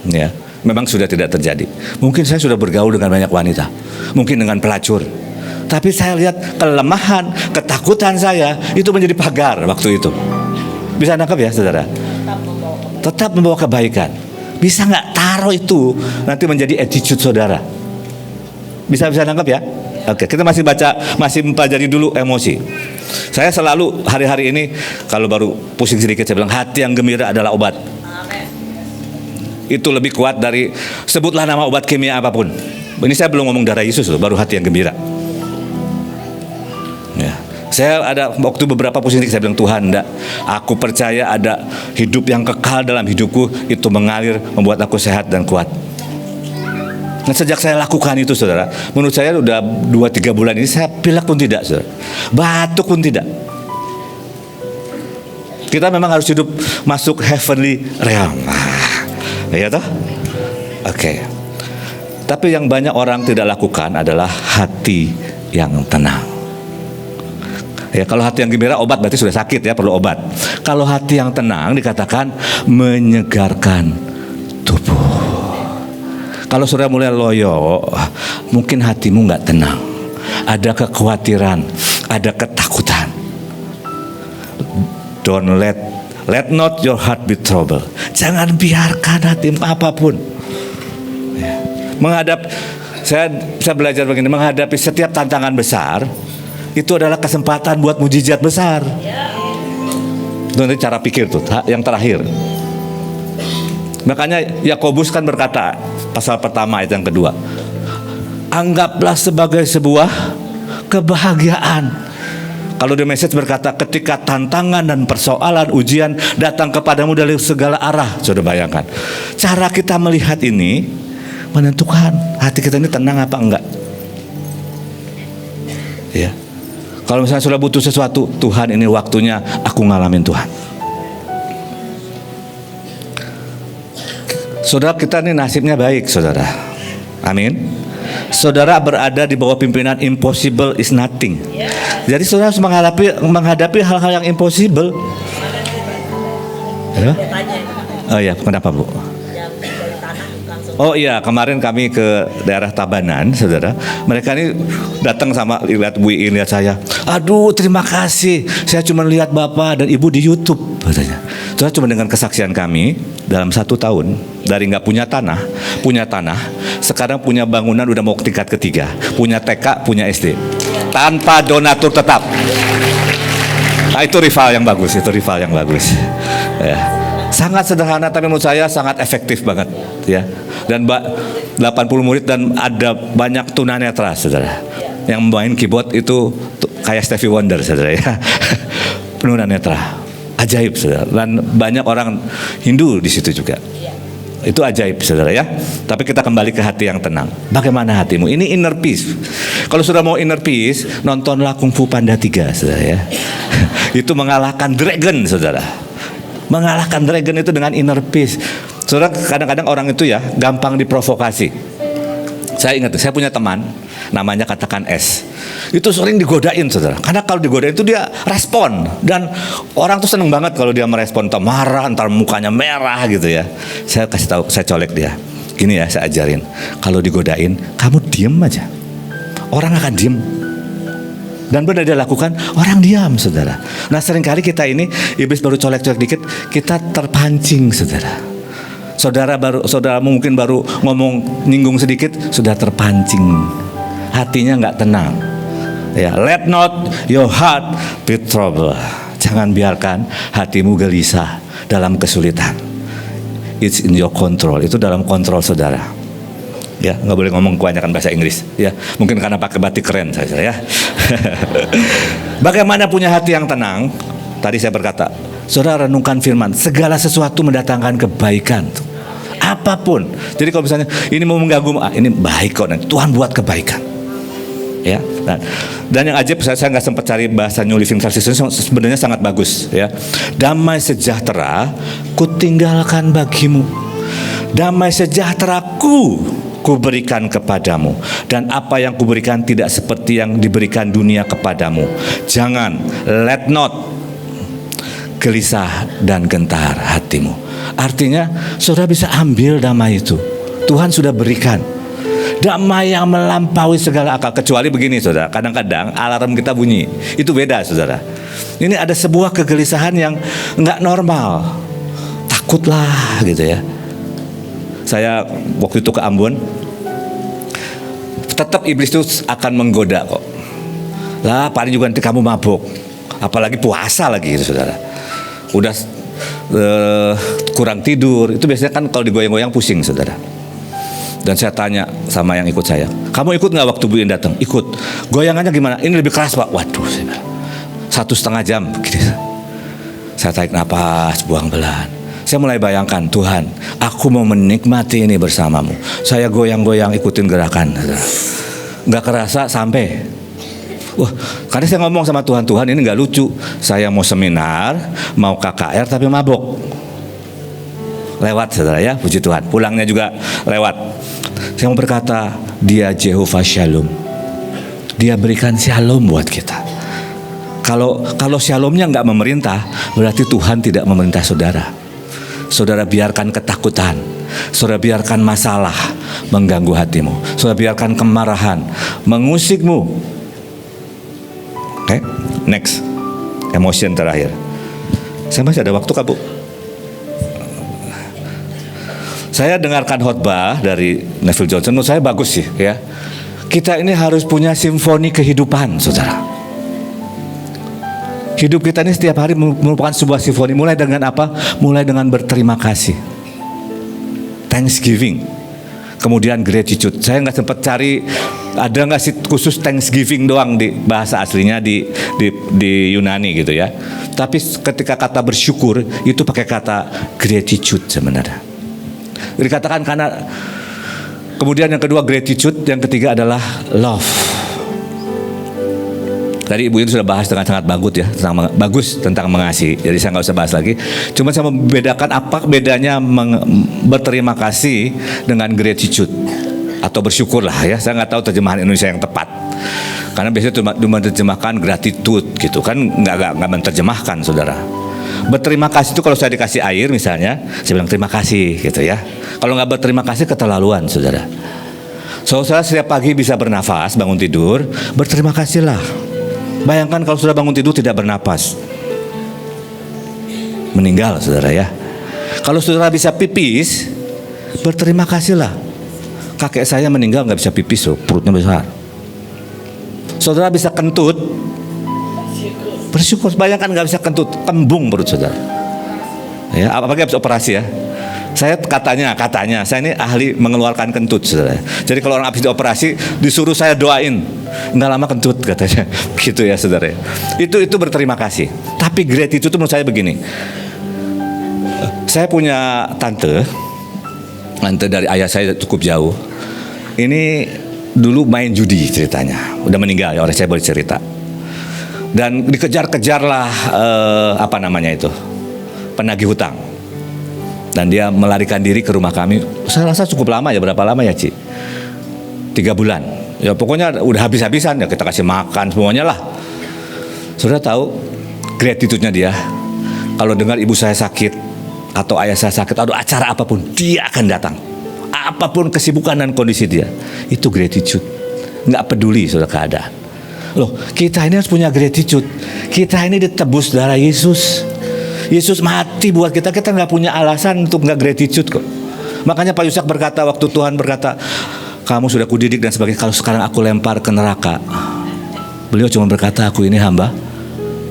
ya. Memang sudah tidak terjadi. Mungkin saya sudah bergaul dengan banyak wanita, mungkin dengan pelacur. Tapi saya lihat kelemahan, ketakutan saya itu menjadi pagar waktu itu. Bisa nangkap ya saudara? Tetap membawa kebaikan. Bisa nggak taruh itu nanti menjadi attitude saudara? Bisa nangkap ya? Oke, kita masih mempelajari dulu emosi. Saya selalu hari-hari ini kalau baru pusing sedikit saya bilang hati yang gembira adalah obat. Itu lebih kuat dari sebutlah nama obat kimia apapun. Ini saya belum ngomong darah Yesus loh, baru hati yang gembira. Ya. Saya ada waktu beberapa pusing saya bilang Tuhan enggak, aku percaya ada hidup yang kekal dalam hidupku, itu mengalir membuat aku sehat dan kuat. Nah, sejak saya lakukan itu saudara, menurut saya udah 2-3 bulan ini saya pilek pun tidak saudara, batuk pun tidak. Kita memang harus hidup masuk heavenly realm, ya toh? Oke. Tapi yang banyak orang tidak lakukan adalah hati yang tenang. Ya, kalau hati yang gembira obat berarti sudah sakit ya, perlu obat. Kalau hati yang tenang dikatakan menyegarkan tubuh. Kalau sudah mulai loyo, mungkin hatimu nggak tenang. Ada kekhawatiran, ada ketakutan. Don't let not your heart be troubled. Jangan biarkan hatimu apapun. Saya belajar begini, menghadapi setiap tantangan besar itu adalah kesempatan buat mujizat besar. Itu nanti cara pikir tuh, yang terakhir. Makanya Yakobus kan berkata pasal pertama ayat yang kedua, anggaplah sebagai sebuah kebahagiaan. Kalau The Message berkata ketika tantangan dan persoalan ujian datang kepadamu dari segala arah. Sudah bayangkan, cara kita melihat ini menentukan hati kita ini tenang apa enggak. Ya. Kalau misalnya sudah butuh sesuatu, Tuhan ini waktunya aku ngalamin Tuhan. Saudara, kita ini nasibnya baik saudara. Amin. saudara berada di bawah pimpinan impossible is nothing. Jadi saudara harus menghadapi hal-hal yang impossible. Ya? Oh iya, kenapa Bu? Oh iya, kemarin kami ke daerah Tabanan, saudara. Mereka ini datang sama lihat Bu Iin, lihat saya. Aduh, terima kasih. Saya cuma lihat Bapak dan Ibu di YouTube, katanya. Saudara, cuma dengan kesaksian kami dalam 1 tahun dari nggak punya tanah, sekarang punya bangunan udah mau ke tingkat ketiga, punya TK, punya SD, tanpa donatur tetap. Nah, itu rival yang bagus, Ya. Sangat sederhana tapi menurut saya sangat efektif banget ya. Dan 80 murid dan ada banyak tunanetra saudara. Yang main keyboard itu kayak Stevie Wonder saudara ya. Tunanetra. Ajaib saudara. Dan banyak orang Hindu di situ juga. Itu ajaib saudara ya. Tapi kita kembali ke hati yang tenang. Bagaimana hatimu? Ini inner peace. Kalau sudah mau inner peace, nontonlah Kung Fu Panda 3 saudara ya. Itu mengalahkan dragon saudara. Mengalahkan dragon itu dengan inner peace. Saudara, kadang-kadang orang itu ya gampang diprovokasi. Saya ingat, saya punya teman namanya katakan S. Itu sering digodain saudara. Karena kalau digodain itu dia respon. Dan orang tuh seneng banget kalau dia merespon. Entah marah, entar mukanya merah gitu ya. Saya kasih tahu, saya colek dia. Gini ya, saya ajarin. Kalau digodain, kamu diem aja. Orang akan diem. Dan benar dia lakukan, orang diam saudara. Nah seringkali kita ini, iblis baru colek-colek dikit, kita terpancing saudara. Saudara mungkin baru ngomong nyinggung sedikit, sudah terpancing. Hatinya nggak tenang. Ya, let not your heart be troubled. Jangan biarkan hatimu gelisah dalam kesulitan. It's in your control. Itu dalam kontrol saudara. Ya, nggak boleh ngomong kebanyakan bahasa Inggris. Ya, mungkin karena pakai batik keren saya ya. Bagaimana punya hati yang tenang? Tadi saya berkata, saudara renungkan firman. Segala sesuatu mendatangkan kebaikan. Apapun. Jadi kalau misalnya ini mau mengganggu, ini baik kok. Tuhan buat kebaikan. Ya. Dan yang ajaib saya nggak sempat cari bahasa New Living Translation, sebenarnya sangat bagus. Ya. Damai sejahtera, kutinggalkan bagimu. Damai sejahteraku kuberikan kepadamu, dan apa yang kuberikan tidak seperti yang diberikan dunia kepadamu. Jangan, let not gelisah dan gentar hatimu. Artinya saudara bisa ambil damai itu. Tuhan sudah berikan damai yang melampaui segala akal. Kecuali begini saudara, kadang-kadang alarm kita bunyi, itu beda saudara. Ini ada sebuah kegelisahan yang nggak normal, takutlah gitu ya. Saya waktu itu ke Ambon, tetap iblis itu akan menggoda kok. Lah paling juga nanti kamu mabuk, apalagi puasa lagi gitu saudara. Udah kurang tidur, itu biasanya kan kalau digoyang-goyang pusing saudara. Dan saya tanya sama yang ikut saya, kamu ikut nggak waktu Bu In datang? Ikut. Goyangannya gimana? Ini lebih keras Pak. Waduh, saya bilang, 1,5 jam. Gitu. Saya tarik napas, buang pelan. Saya mulai bayangkan, Tuhan, aku mau menikmati ini bersamamu. Saya goyang-goyang ikutin gerakan. Nggak kerasa sampai. Wah, karena saya ngomong sama Tuhan, Tuhan ini nggak lucu. Saya mau seminar, mau KKR tapi mabok. Lewat saudara ya, puji Tuhan. Pulangnya juga lewat. Saya mau berkata, dia Jehovah Shalom. Dia berikan shalom buat kita. Kalau shalomnya nggak memerintah, berarti Tuhan tidak memerintah saudara. Saudara biarkan ketakutan, saudara biarkan masalah mengganggu hatimu, saudara biarkan kemarahan mengusikmu. Oke, next, emotion terakhir. Saya masih ada waktu Kak Bu? Saya dengarkan khotbah dari Neville Johnson, menurut saya bagus sih ya. Kita ini harus punya simfoni kehidupan, saudara. Hidup kita ini setiap hari merupakan sebuah simfoni. Mulai dengan apa? Mulai dengan berterima kasih, Thanksgiving. Kemudian gratitude. Saya nggak sempat cari ada nggak sih khusus Thanksgiving doang di bahasa aslinya di Yunani gitu ya. Tapi ketika kata bersyukur itu pakai kata gratitude sebenarnya. Dikatakan karena kemudian yang kedua gratitude, yang ketiga adalah love. Tadi Ibu itu sudah bahas dengan sangat bagus tentang mengasihi. Jadi saya nggak usah bahas lagi. Cuma saya membedakan apa bedanya berterima kasih dengan gratitude atau bersyukurlah ya. Saya nggak tahu terjemahan Indonesia yang tepat. Karena biasanya cuma menerjemahkan gratitude gitu kan, nggak menerjemahkan saudara. Berterima kasih itu kalau saya dikasih air misalnya, saya bilang terima kasih gitu ya. Kalau nggak berterima kasih keterlaluan saudara. Saudara setiap pagi bisa bernafas, bangun tidur, berterima kasihlah. Bayangkan kalau sudah bangun tidur tidak bernafas, meninggal saudara ya. Kalau saudara bisa pipis, berterima kasihlah. Kakek saya meninggal nggak bisa pipis loh, perutnya besar. Saudara bisa kentut, bersyukur. Bayangkan nggak bisa kentut, kembung perut saudara. Ya, apalagi habis operasi ya. Saya katanya saya ini ahli mengeluarkan kentut saudara. Jadi kalau orang habis dioperasi disuruh saya doain, nggak lama kentut katanya. Gitu ya saudara. Itu berterima kasih. Tapi gratitude itu menurut saya begini. Saya punya tante dari ayah saya cukup jauh. Ini dulu main judi ceritanya, udah meninggal ya, orang saya boleh cerita. Dan dikejar-kejarlah penagih hutang. Dan dia melarikan diri ke rumah kami. Saya rasa cukup lama ya, berapa lama ya Ci? 3 bulan. Ya pokoknya udah habis-habisan ya, kita kasih makan semuanya lah. Saudara tahu gratitude-nya dia. Kalau dengar ibu saya sakit atau ayah saya sakit atau acara apapun, dia akan datang. Apapun kesibukan dan kondisi dia, itu gratitude. Nggak peduli saudara keadaan. Loh, kita ini harus punya gratitude. Kita ini ditebus darah Yesus. Yesus mati buat kita. Kita nggak punya alasan untuk nggak gratitude kok. Makanya Pak Yusak berkata, waktu Tuhan berkata, kamu sudah kudidik dan sebagainya, kalau sekarang aku lempar ke neraka, beliau cuma berkata, aku ini hamba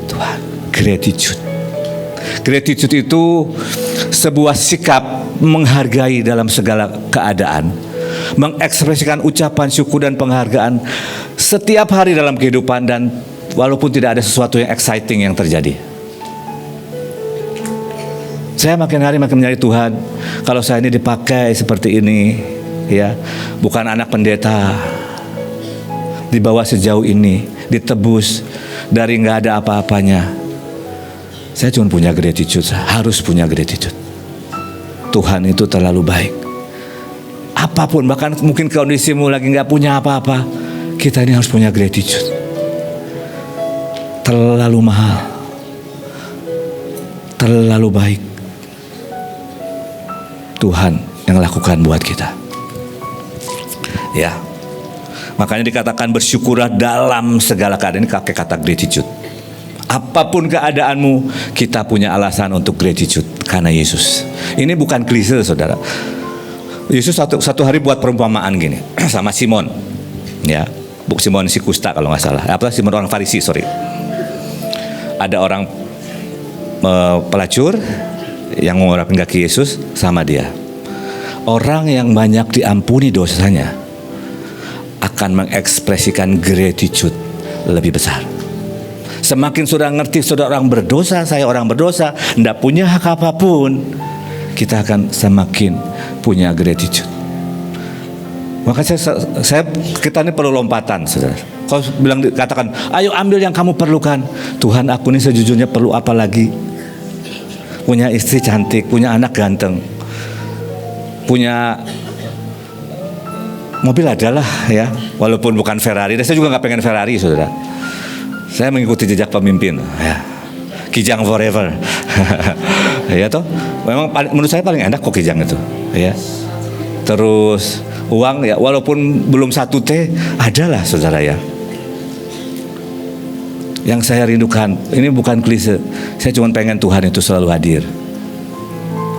Tuhan. Gratitude. Gratitude itu sebuah sikap menghargai dalam segala keadaan, mengekspresikan ucapan syukur dan penghargaan setiap hari dalam kehidupan, dan walaupun tidak ada sesuatu yang exciting yang terjadi. Saya makin hari makin mencari Tuhan. Kalau saya ini dipakai seperti ini, ya, bukan anak pendeta, dibawa sejauh ini, ditebus dari nggak ada apa-apanya, saya cuma punya gratitude. Harus punya gratitude. Tuhan itu terlalu baik. Apapun, bahkan mungkin kondisimu lagi nggak punya apa-apa, kita ini harus punya gratitude. Terlalu mahal, terlalu baik Tuhan yang lakukan buat kita. Ya, makanya dikatakan bersyukurlah dalam segala keadaan. Ini pakai kata gratitude. Apapun keadaanmu, kita punya alasan untuk gratitude karena Yesus. Ini bukan klise saudara. Yesus satu hari buat perumpamaan gini sama Simon, ya, Simon si kusta kalau nggak salah. Simon orang Farisi, sorry. Ada orang pelacur yang mengurapkan kaki Yesus sama dia. Orang yang banyak diampuni dosanya akan mengekspresikan gratitude lebih besar. Semakin saudara ngerti saudara orang berdosa, saya orang berdosa, tidak punya hak apapun, kita akan semakin punya gratitude. Maka kita ini perlu lompatan, saudara. Kalau katakan, ayo ambil yang kamu perlukan. Tuhan, aku ini sejujurnya perlu apa lagi? Punya istri cantik, punya anak ganteng, punya mobil adalah ya, walaupun bukan Ferrari. Dan saya juga nggak pengen Ferrari, saudara. Saya mengikuti jejak pemimpin, ya. Kijang forever. Ya toh, memang menurut saya paling enak kok Kijang itu, ya. Terus uang ya, walaupun belum 1 T, adalah saudara ya. Yang saya rindukan, ini bukan klise, saya cuma pengen Tuhan itu selalu hadir.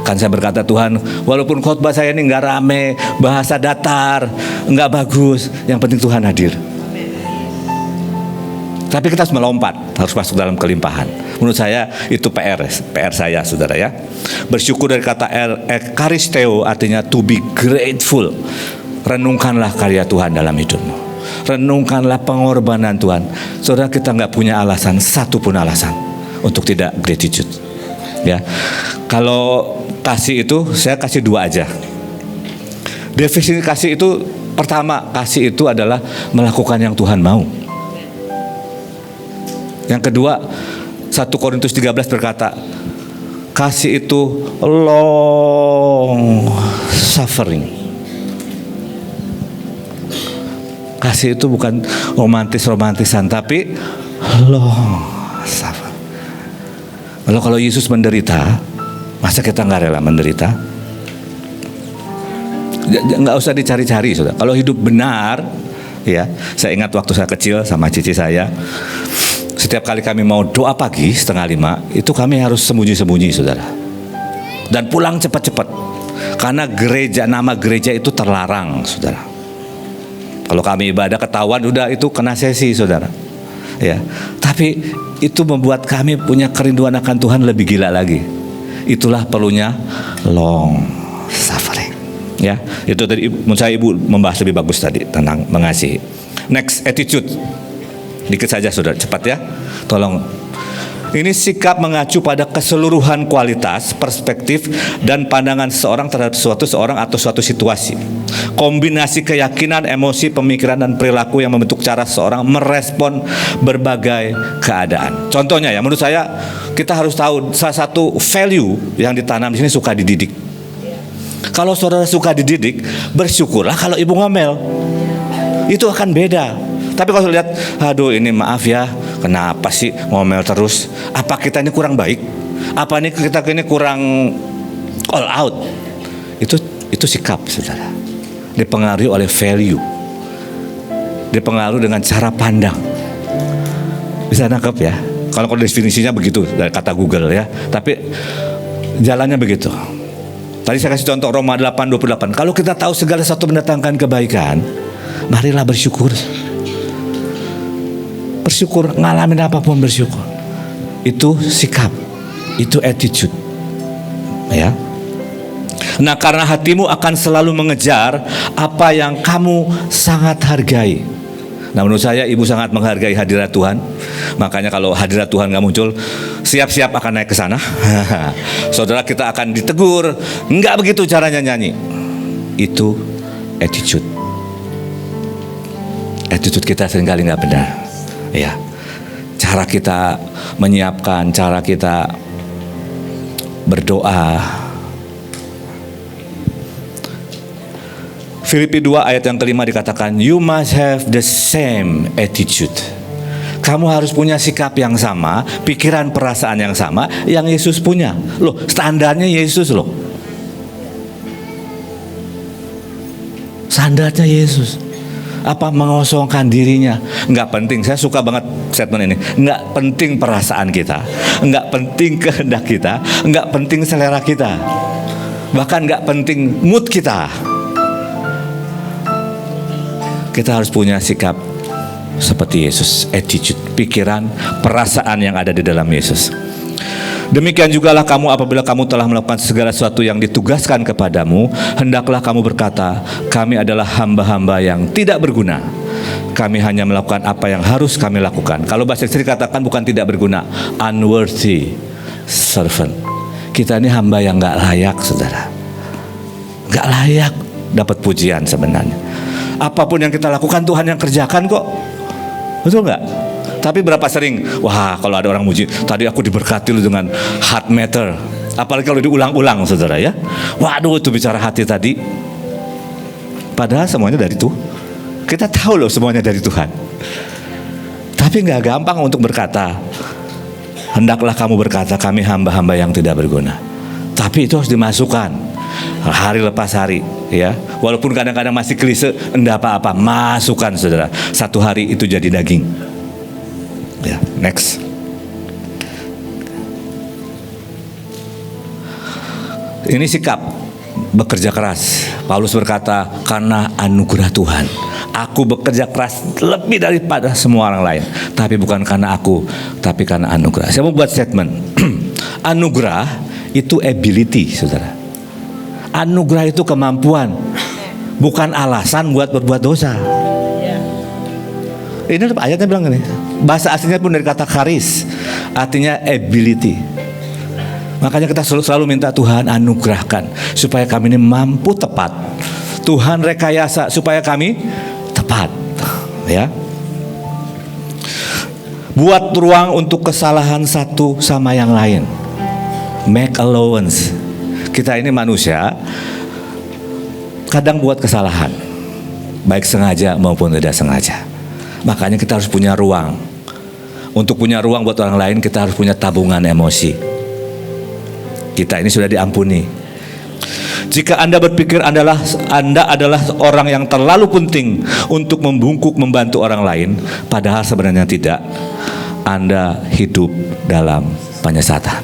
Kan saya berkata, Tuhan, walaupun khotbah saya ini nggak rame, bahasa datar, nggak bagus, yang penting Tuhan hadir. Tapi kita harus melompat, harus masuk dalam kelimpahan. Menurut saya itu PR saya, saudara ya. Bersyukur dari kata karisteo, artinya to be grateful. Renungkanlah karya Tuhan dalam hidupmu. Renungkanlah pengorbanan Tuhan. Saudara, kita nggak punya alasan, satu pun alasan untuk tidak gratitude. Ya, kalau kasih itu saya kasih 2 aja. Definisi kasih itu, pertama, kasih itu adalah melakukan yang Tuhan mau. Yang kedua, 1 Korintus 13 berkata, kasih itu long suffering. Kasih itu bukan romantisan, tapi long suffering. Lalu kalau Yesus menderita, masa kita nggak rela menderita? Nggak usah dicari-cari, saudara. Kalau hidup benar, ya, saya ingat waktu saya kecil sama cici saya, setiap kali kami mau doa pagi 4:30, itu kami harus sembunyi-sembunyi, saudara, dan pulang cepat-cepat, karena nama gereja itu terlarang, saudara. Kalau kami ibadah ketahuan, udah itu kena sesi, saudara. Ya, tapi itu membuat kami punya kerinduan akan Tuhan lebih gila lagi. Itulah perlunya long suffering. Ya, itu tadi menurut saya Ibu membahas lebih bagus tadi tentang mengasihi. Next, attitude. Dikit saja, saudara, cepat ya. Tolong. Ini sikap mengacu pada keseluruhan kualitas, perspektif, dan pandangan seseorang terhadap seorang atau suatu situasi. Kombinasi keyakinan, emosi, pemikiran, dan perilaku yang membentuk cara seseorang merespon berbagai keadaan. Contohnya ya, menurut saya kita harus tahu salah satu value yang ditanam di sini suka dididik. Kalau saudara suka dididik, bersyukurlah kalau ibu ngomel. Itu akan beda. Tapi kalau lihat, aduh ini maaf ya, kenapa sih ngomel terus? Apa kita ini kurang baik? Apa ini kita ini kurang all out? Itu sikap, saudara. Dipengaruhi oleh value. Dipengaruhi dengan cara pandang. Bisa nangkep ya? Kalau definisinya begitu dari kata Google ya. Tapi jalannya begitu. Tadi saya kasih contoh Roma 8:28. Kalau kita tahu segala sesuatu mendatangkan kebaikan, marilah bersyukur. Bersyukur, ngalamin apapun bersyukur. Itu sikap, itu attitude. Ya. Nah, karena hatimu akan selalu mengejar apa yang kamu sangat hargai. Nah, menurut saya ibu sangat menghargai hadirat Tuhan. Makanya kalau hadirat Tuhan gak muncul, siap-siap akan naik ke sana. Saudara, kita akan ditegur. Enggak begitu caranya nyanyi. Itu attitude. Attitude kita seringkali gak benar. Ya, cara kita menyiapkan, cara kita berdoa. Filipi 2 ayat yang kelima dikatakan, you must have the same attitude. Kamu harus punya sikap yang sama, pikiran perasaan yang sama yang Yesus punya. Loh, standarnya Yesus loh. Standarnya Yesus. Apa mengosongkan dirinya? Enggak penting. Saya suka banget statement ini. Enggak penting perasaan kita, enggak penting kehendak kita, enggak penting selera kita, bahkan enggak penting mood kita. Kita harus punya sikap seperti Yesus, attitude, pikiran, perasaan yang ada di dalam Yesus. Demikian jugalah kamu apabila kamu telah melakukan segala sesuatu yang ditugaskan kepadamu, hendaklah kamu berkata, kami adalah hamba-hamba yang tidak berguna. Kami hanya melakukan apa yang harus kami lakukan. Kalau bahasa Inggris katakan bukan tidak berguna, unworthy servant. Kita ini hamba yang gak layak, saudara. Gak layak dapat pujian sebenarnya. Apapun yang kita lakukan Tuhan yang kerjakan kok. Betul gak? Tapi berapa sering, wah kalau ada orang muji, tadi aku diberkati dengan heart matter. Apalagi kalau diulang-ulang, saudara ya. Waduh, itu bicara hati tadi. Padahal semuanya dari Tuhan. Kita tahu loh semuanya dari Tuhan. Tapi gak gampang untuk berkata, hendaklah kamu berkata kami hamba-hamba yang tidak berguna. Tapi itu harus dimasukkan hari lepas hari, ya. Walaupun kadang-kadang masih klise, enggak apa-apa, masukkan, saudara. Satu hari itu jadi daging. Ya, next. Ini sikap bekerja keras. Paulus berkata, karena anugerah Tuhan, aku bekerja keras lebih daripada semua orang lain. Tapi bukan karena aku, tapi karena anugerah. Saya mau buat statement. Anugerah itu ability, saudara. Anugerah itu kemampuan, bukan alasan buat berbuat dosa. Ini ayatnya bilang gini, bahasa aslinya pun dari kata charis, artinya ability. Makanya kita selalu minta Tuhan anugerahkan supaya kami ini mampu tepat. Tuhan rekayasa supaya kami tepat, ya. Buat ruang untuk kesalahan satu sama yang lain. Make allowance. Kita ini manusia, kadang buat kesalahan. baik sengaja maupun tidak sengaja. Makanya kita harus punya ruang. Untuk punya ruang buat orang lain, kita harus punya tabungan emosi. Kita ini sudah diampuni. Jika Anda berpikir Anda adalah orang yang terlalu penting untuk membungkuk membantu orang lain, padahal sebenarnya tidak, Anda hidup dalam penyesatan.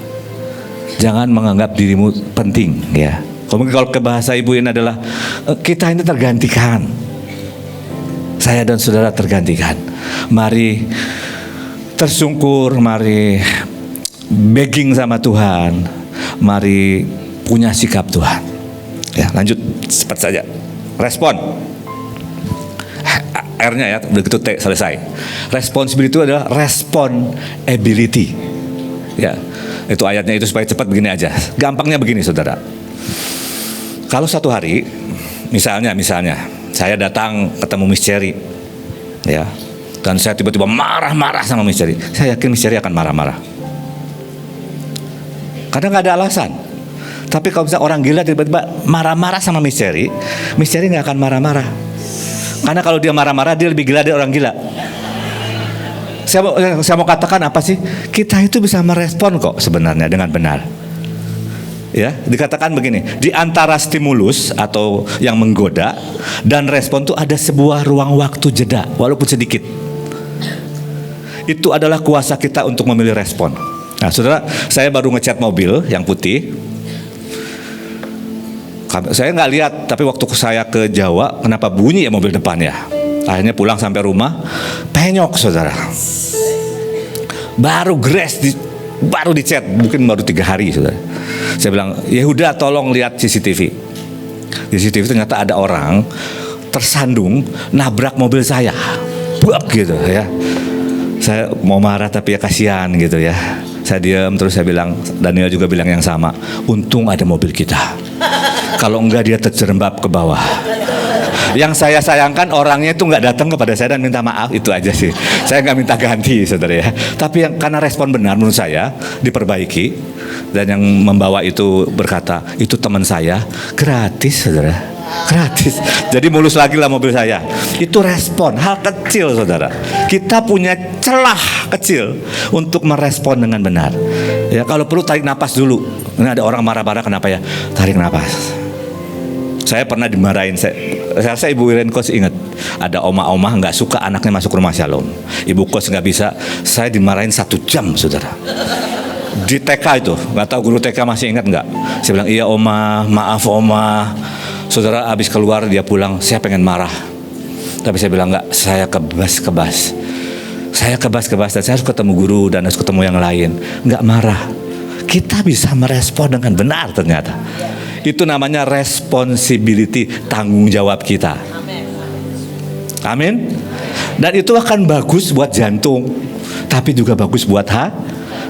Jangan menganggap dirimu penting, ya. Kalau ke bahasa ibu ini adalah kita ini tergantikan. Saya dan saudara tergantikan. Mari tersungkur, mari begging sama Tuhan, mari punya sikap Tuhan. Ya, lanjut cepat saja. Respon. R-nya ya, begitu T selesai. Responsibility itu adalah responsibility. Ya, itu ayatnya itu supaya cepat begini aja. Gampangnya begini, saudara. Kalau satu hari, misalnya saya datang ketemu Miss Cherry, ya, dan saya tiba-tiba marah-marah sama Miss Cherry. Saya yakin Miss Cherry akan marah-marah. Karena nggak ada alasan. Tapi kalau misalnya orang gila tiba-tiba marah-marah sama Miss Cherry nggak akan marah-marah. Karena kalau dia marah-marah, dia lebih gila dari orang gila. Saya mau katakan apa sih? Kita itu bisa merespon kok sebenarnya dengan benar. Ya, dikatakan begini, di antara stimulus atau yang menggoda dan respon itu ada sebuah ruang waktu jeda, walaupun sedikit. Itu adalah kuasa kita untuk memilih respon. Nah, saudara, saya baru ngecat mobil yang putih. Saya nggak lihat, tapi waktu saya ke Jawa, kenapa bunyi ya mobil depannya? Akhirnya pulang sampai rumah, penyok, saudara. Baru baru dicat, mungkin baru 3 hari, saudara. Saya bilang, Yehuda tolong lihat CCTV. Di CCTV ternyata ada orang tersandung nabrak mobil saya, buak gitu ya. Saya mau marah tapi ya kasihan gitu ya. Saya diam, terus saya bilang, Daniel juga bilang yang sama. Untung ada mobil kita. Kalau enggak dia terjerembab ke bawah. Yang saya sayangkan orangnya itu nggak datang kepada saya dan minta maaf, itu aja sih. Saya nggak minta ganti, saudara ya. Tapi yang karena respon benar menurut saya diperbaiki, dan yang membawa itu berkata itu teman saya, gratis, saudara, gratis. Jadi mulus lagi lah mobil saya. Itu respon, hal kecil, saudara. Kita punya celah kecil untuk merespon dengan benar. Ya, kalau perlu tarik napas dulu. Ini ada orang marah-marah, kenapa ya? Tarik napas. Saya pernah dimarahin, saya Ibu Iren Kos ingat, ada oma-oma nggak suka anaknya masuk rumah Shalom. Ibu Kos nggak bisa, saya dimarahin 1 jam, saudara. Di TK itu, nggak tahu guru TK masih ingat nggak? Saya bilang, iya oma, maaf oma. Saudara habis keluar dia pulang, saya pengen marah. Tapi saya bilang nggak, saya kebas. Saya kebas dan saya harus ketemu guru dan harus ketemu yang lain. Nggak marah. Kita bisa merespon dengan benar ternyata. Itu namanya responsibility, tanggung jawab kita. Amin. Dan itu akan bagus buat jantung, tapi juga bagus buat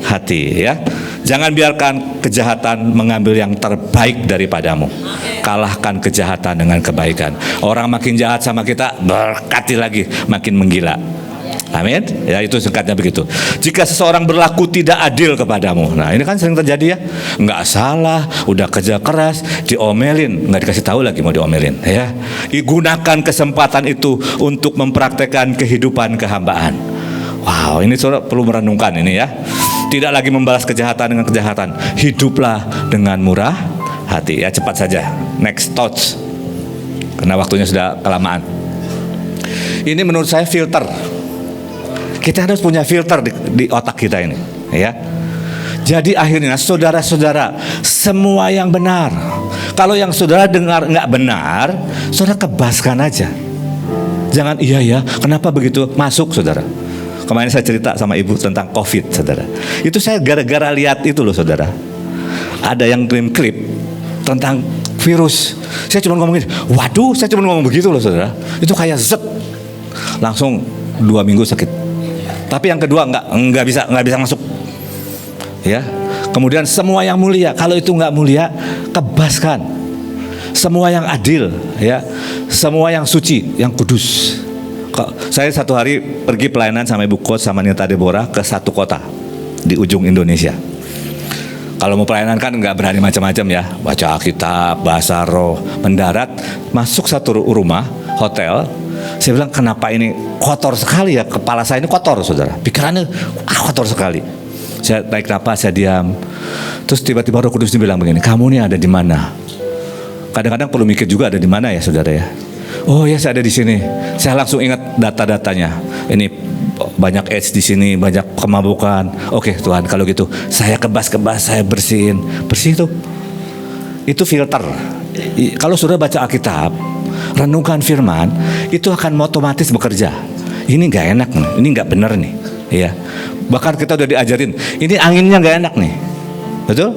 hati ya. Jangan biarkan kejahatan mengambil yang terbaik daripadamu. Kalahkan kejahatan dengan kebaikan. Orang makin jahat sama kita, berkati lagi makin menggila. Amin. Ya, itu singkatnya begitu. Jika seseorang berlaku tidak adil kepadamu, nah ini kan sering terjadi ya. Nggak salah, udah kerja keras, diomelin, nggak dikasih tahu lagi mau diomelin. Ya, gunakan kesempatan itu untuk mempraktekkan kehidupan kehambaan. Wow, ini saudara perlu merenungkan ini ya. Tidak lagi membalas kejahatan dengan kejahatan. Hiduplah dengan murah hati. Ya, cepat saja. Next thoughts. Karena waktunya sudah kelamaan. Ini menurut saya filter. Kita harus punya filter di otak kita ini, ya. Jadi akhirnya saudara-saudara, semua yang benar. Kalau yang saudara dengar nggak benar, saudara kebaskan aja. Jangan iya ya, kenapa begitu? Masuk, saudara. Kemarin saya cerita sama ibu tentang COVID, saudara. Itu saya gara-gara lihat itu loh, saudara. Ada yang kirim klip tentang virus. Saya cuma ngomong gini, waduh, saya cuma ngomong begitu loh, saudara. Itu kayak zet, langsung 2 minggu sakit. Tapi yang kedua nggak bisa masuk, ya. Kemudian semua yang mulia, kalau itu nggak mulia, kebaskan. Semua yang adil, ya, semua yang suci, yang kudus. Saya satu hari pergi pelayanan sama Ibu Kos sama Nita Deborah ke satu kota di ujung Indonesia. Kalau mau pelayanan kan nggak berani macam-macam ya, baca Alkitab, bahasa roh, mendarat, masuk satu rumah hotel. Saya bilang, kenapa ini kotor sekali ya, kepala saya ini kotor saudara, pikirannya kotor sekali. Saya tarik napas, saya diam. Terus tiba-tiba Roh Kudus bilang begini, kamu nih ada di mana? Kadang-kadang perlu mikir juga ada di mana ya saudara ya. Oh ya, saya ada di sini. Saya langsung ingat data-datanya. Ini banyak AIDS di sini, banyak kemabukan. Oke Tuhan, kalau gitu saya kebas-kebas, saya bersihin. Bersih itu filter. Kalau sudah baca Alkitab, renungkan firman, itu akan otomatis bekerja. Ini nggak enak nih, ini nggak benar nih, ya. Bahkan kita udah diajarin, ini anginnya nggak enak nih, betul?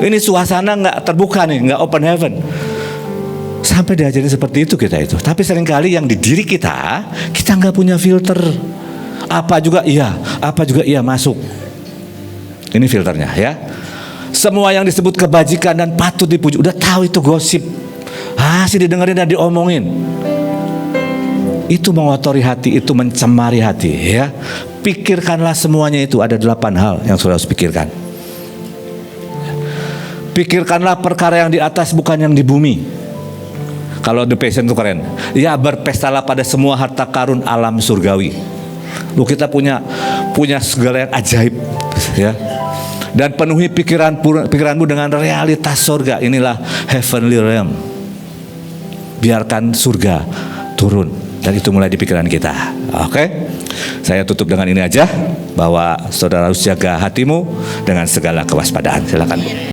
Ini suasana nggak terbuka nih, nggak open heaven. Sampai diajarin seperti itu kita itu. Tapi seringkali yang di diri kita nggak punya filter. Apa juga iya masuk. Ini filternya ya. Semua yang disebut kebajikan dan patut dipuji, udah tahu itu gosip. Sih didengerin dan diomongin. Itu mengotori hati, itu mencemari hati ya. Pikirkanlah semuanya itu, ada 8 hal yang saudara harus pikirkan. Pikirkanlah perkara yang di atas, bukan yang di bumi. Kalau The Passion itu keren. Ya, berpestalah pada semua harta karun alam surgawi. Kita punya segala yang ajaib ya. Dan penuhi pikiranmu dengan realitas surga. Inilah heavenly realm. Biarkan surga turun, dan itu mulai di pikiran kita. Oke? Saya tutup dengan ini aja, bahwa saudara harus jaga hatimu dengan segala kewaspadaan. Silakan Bu.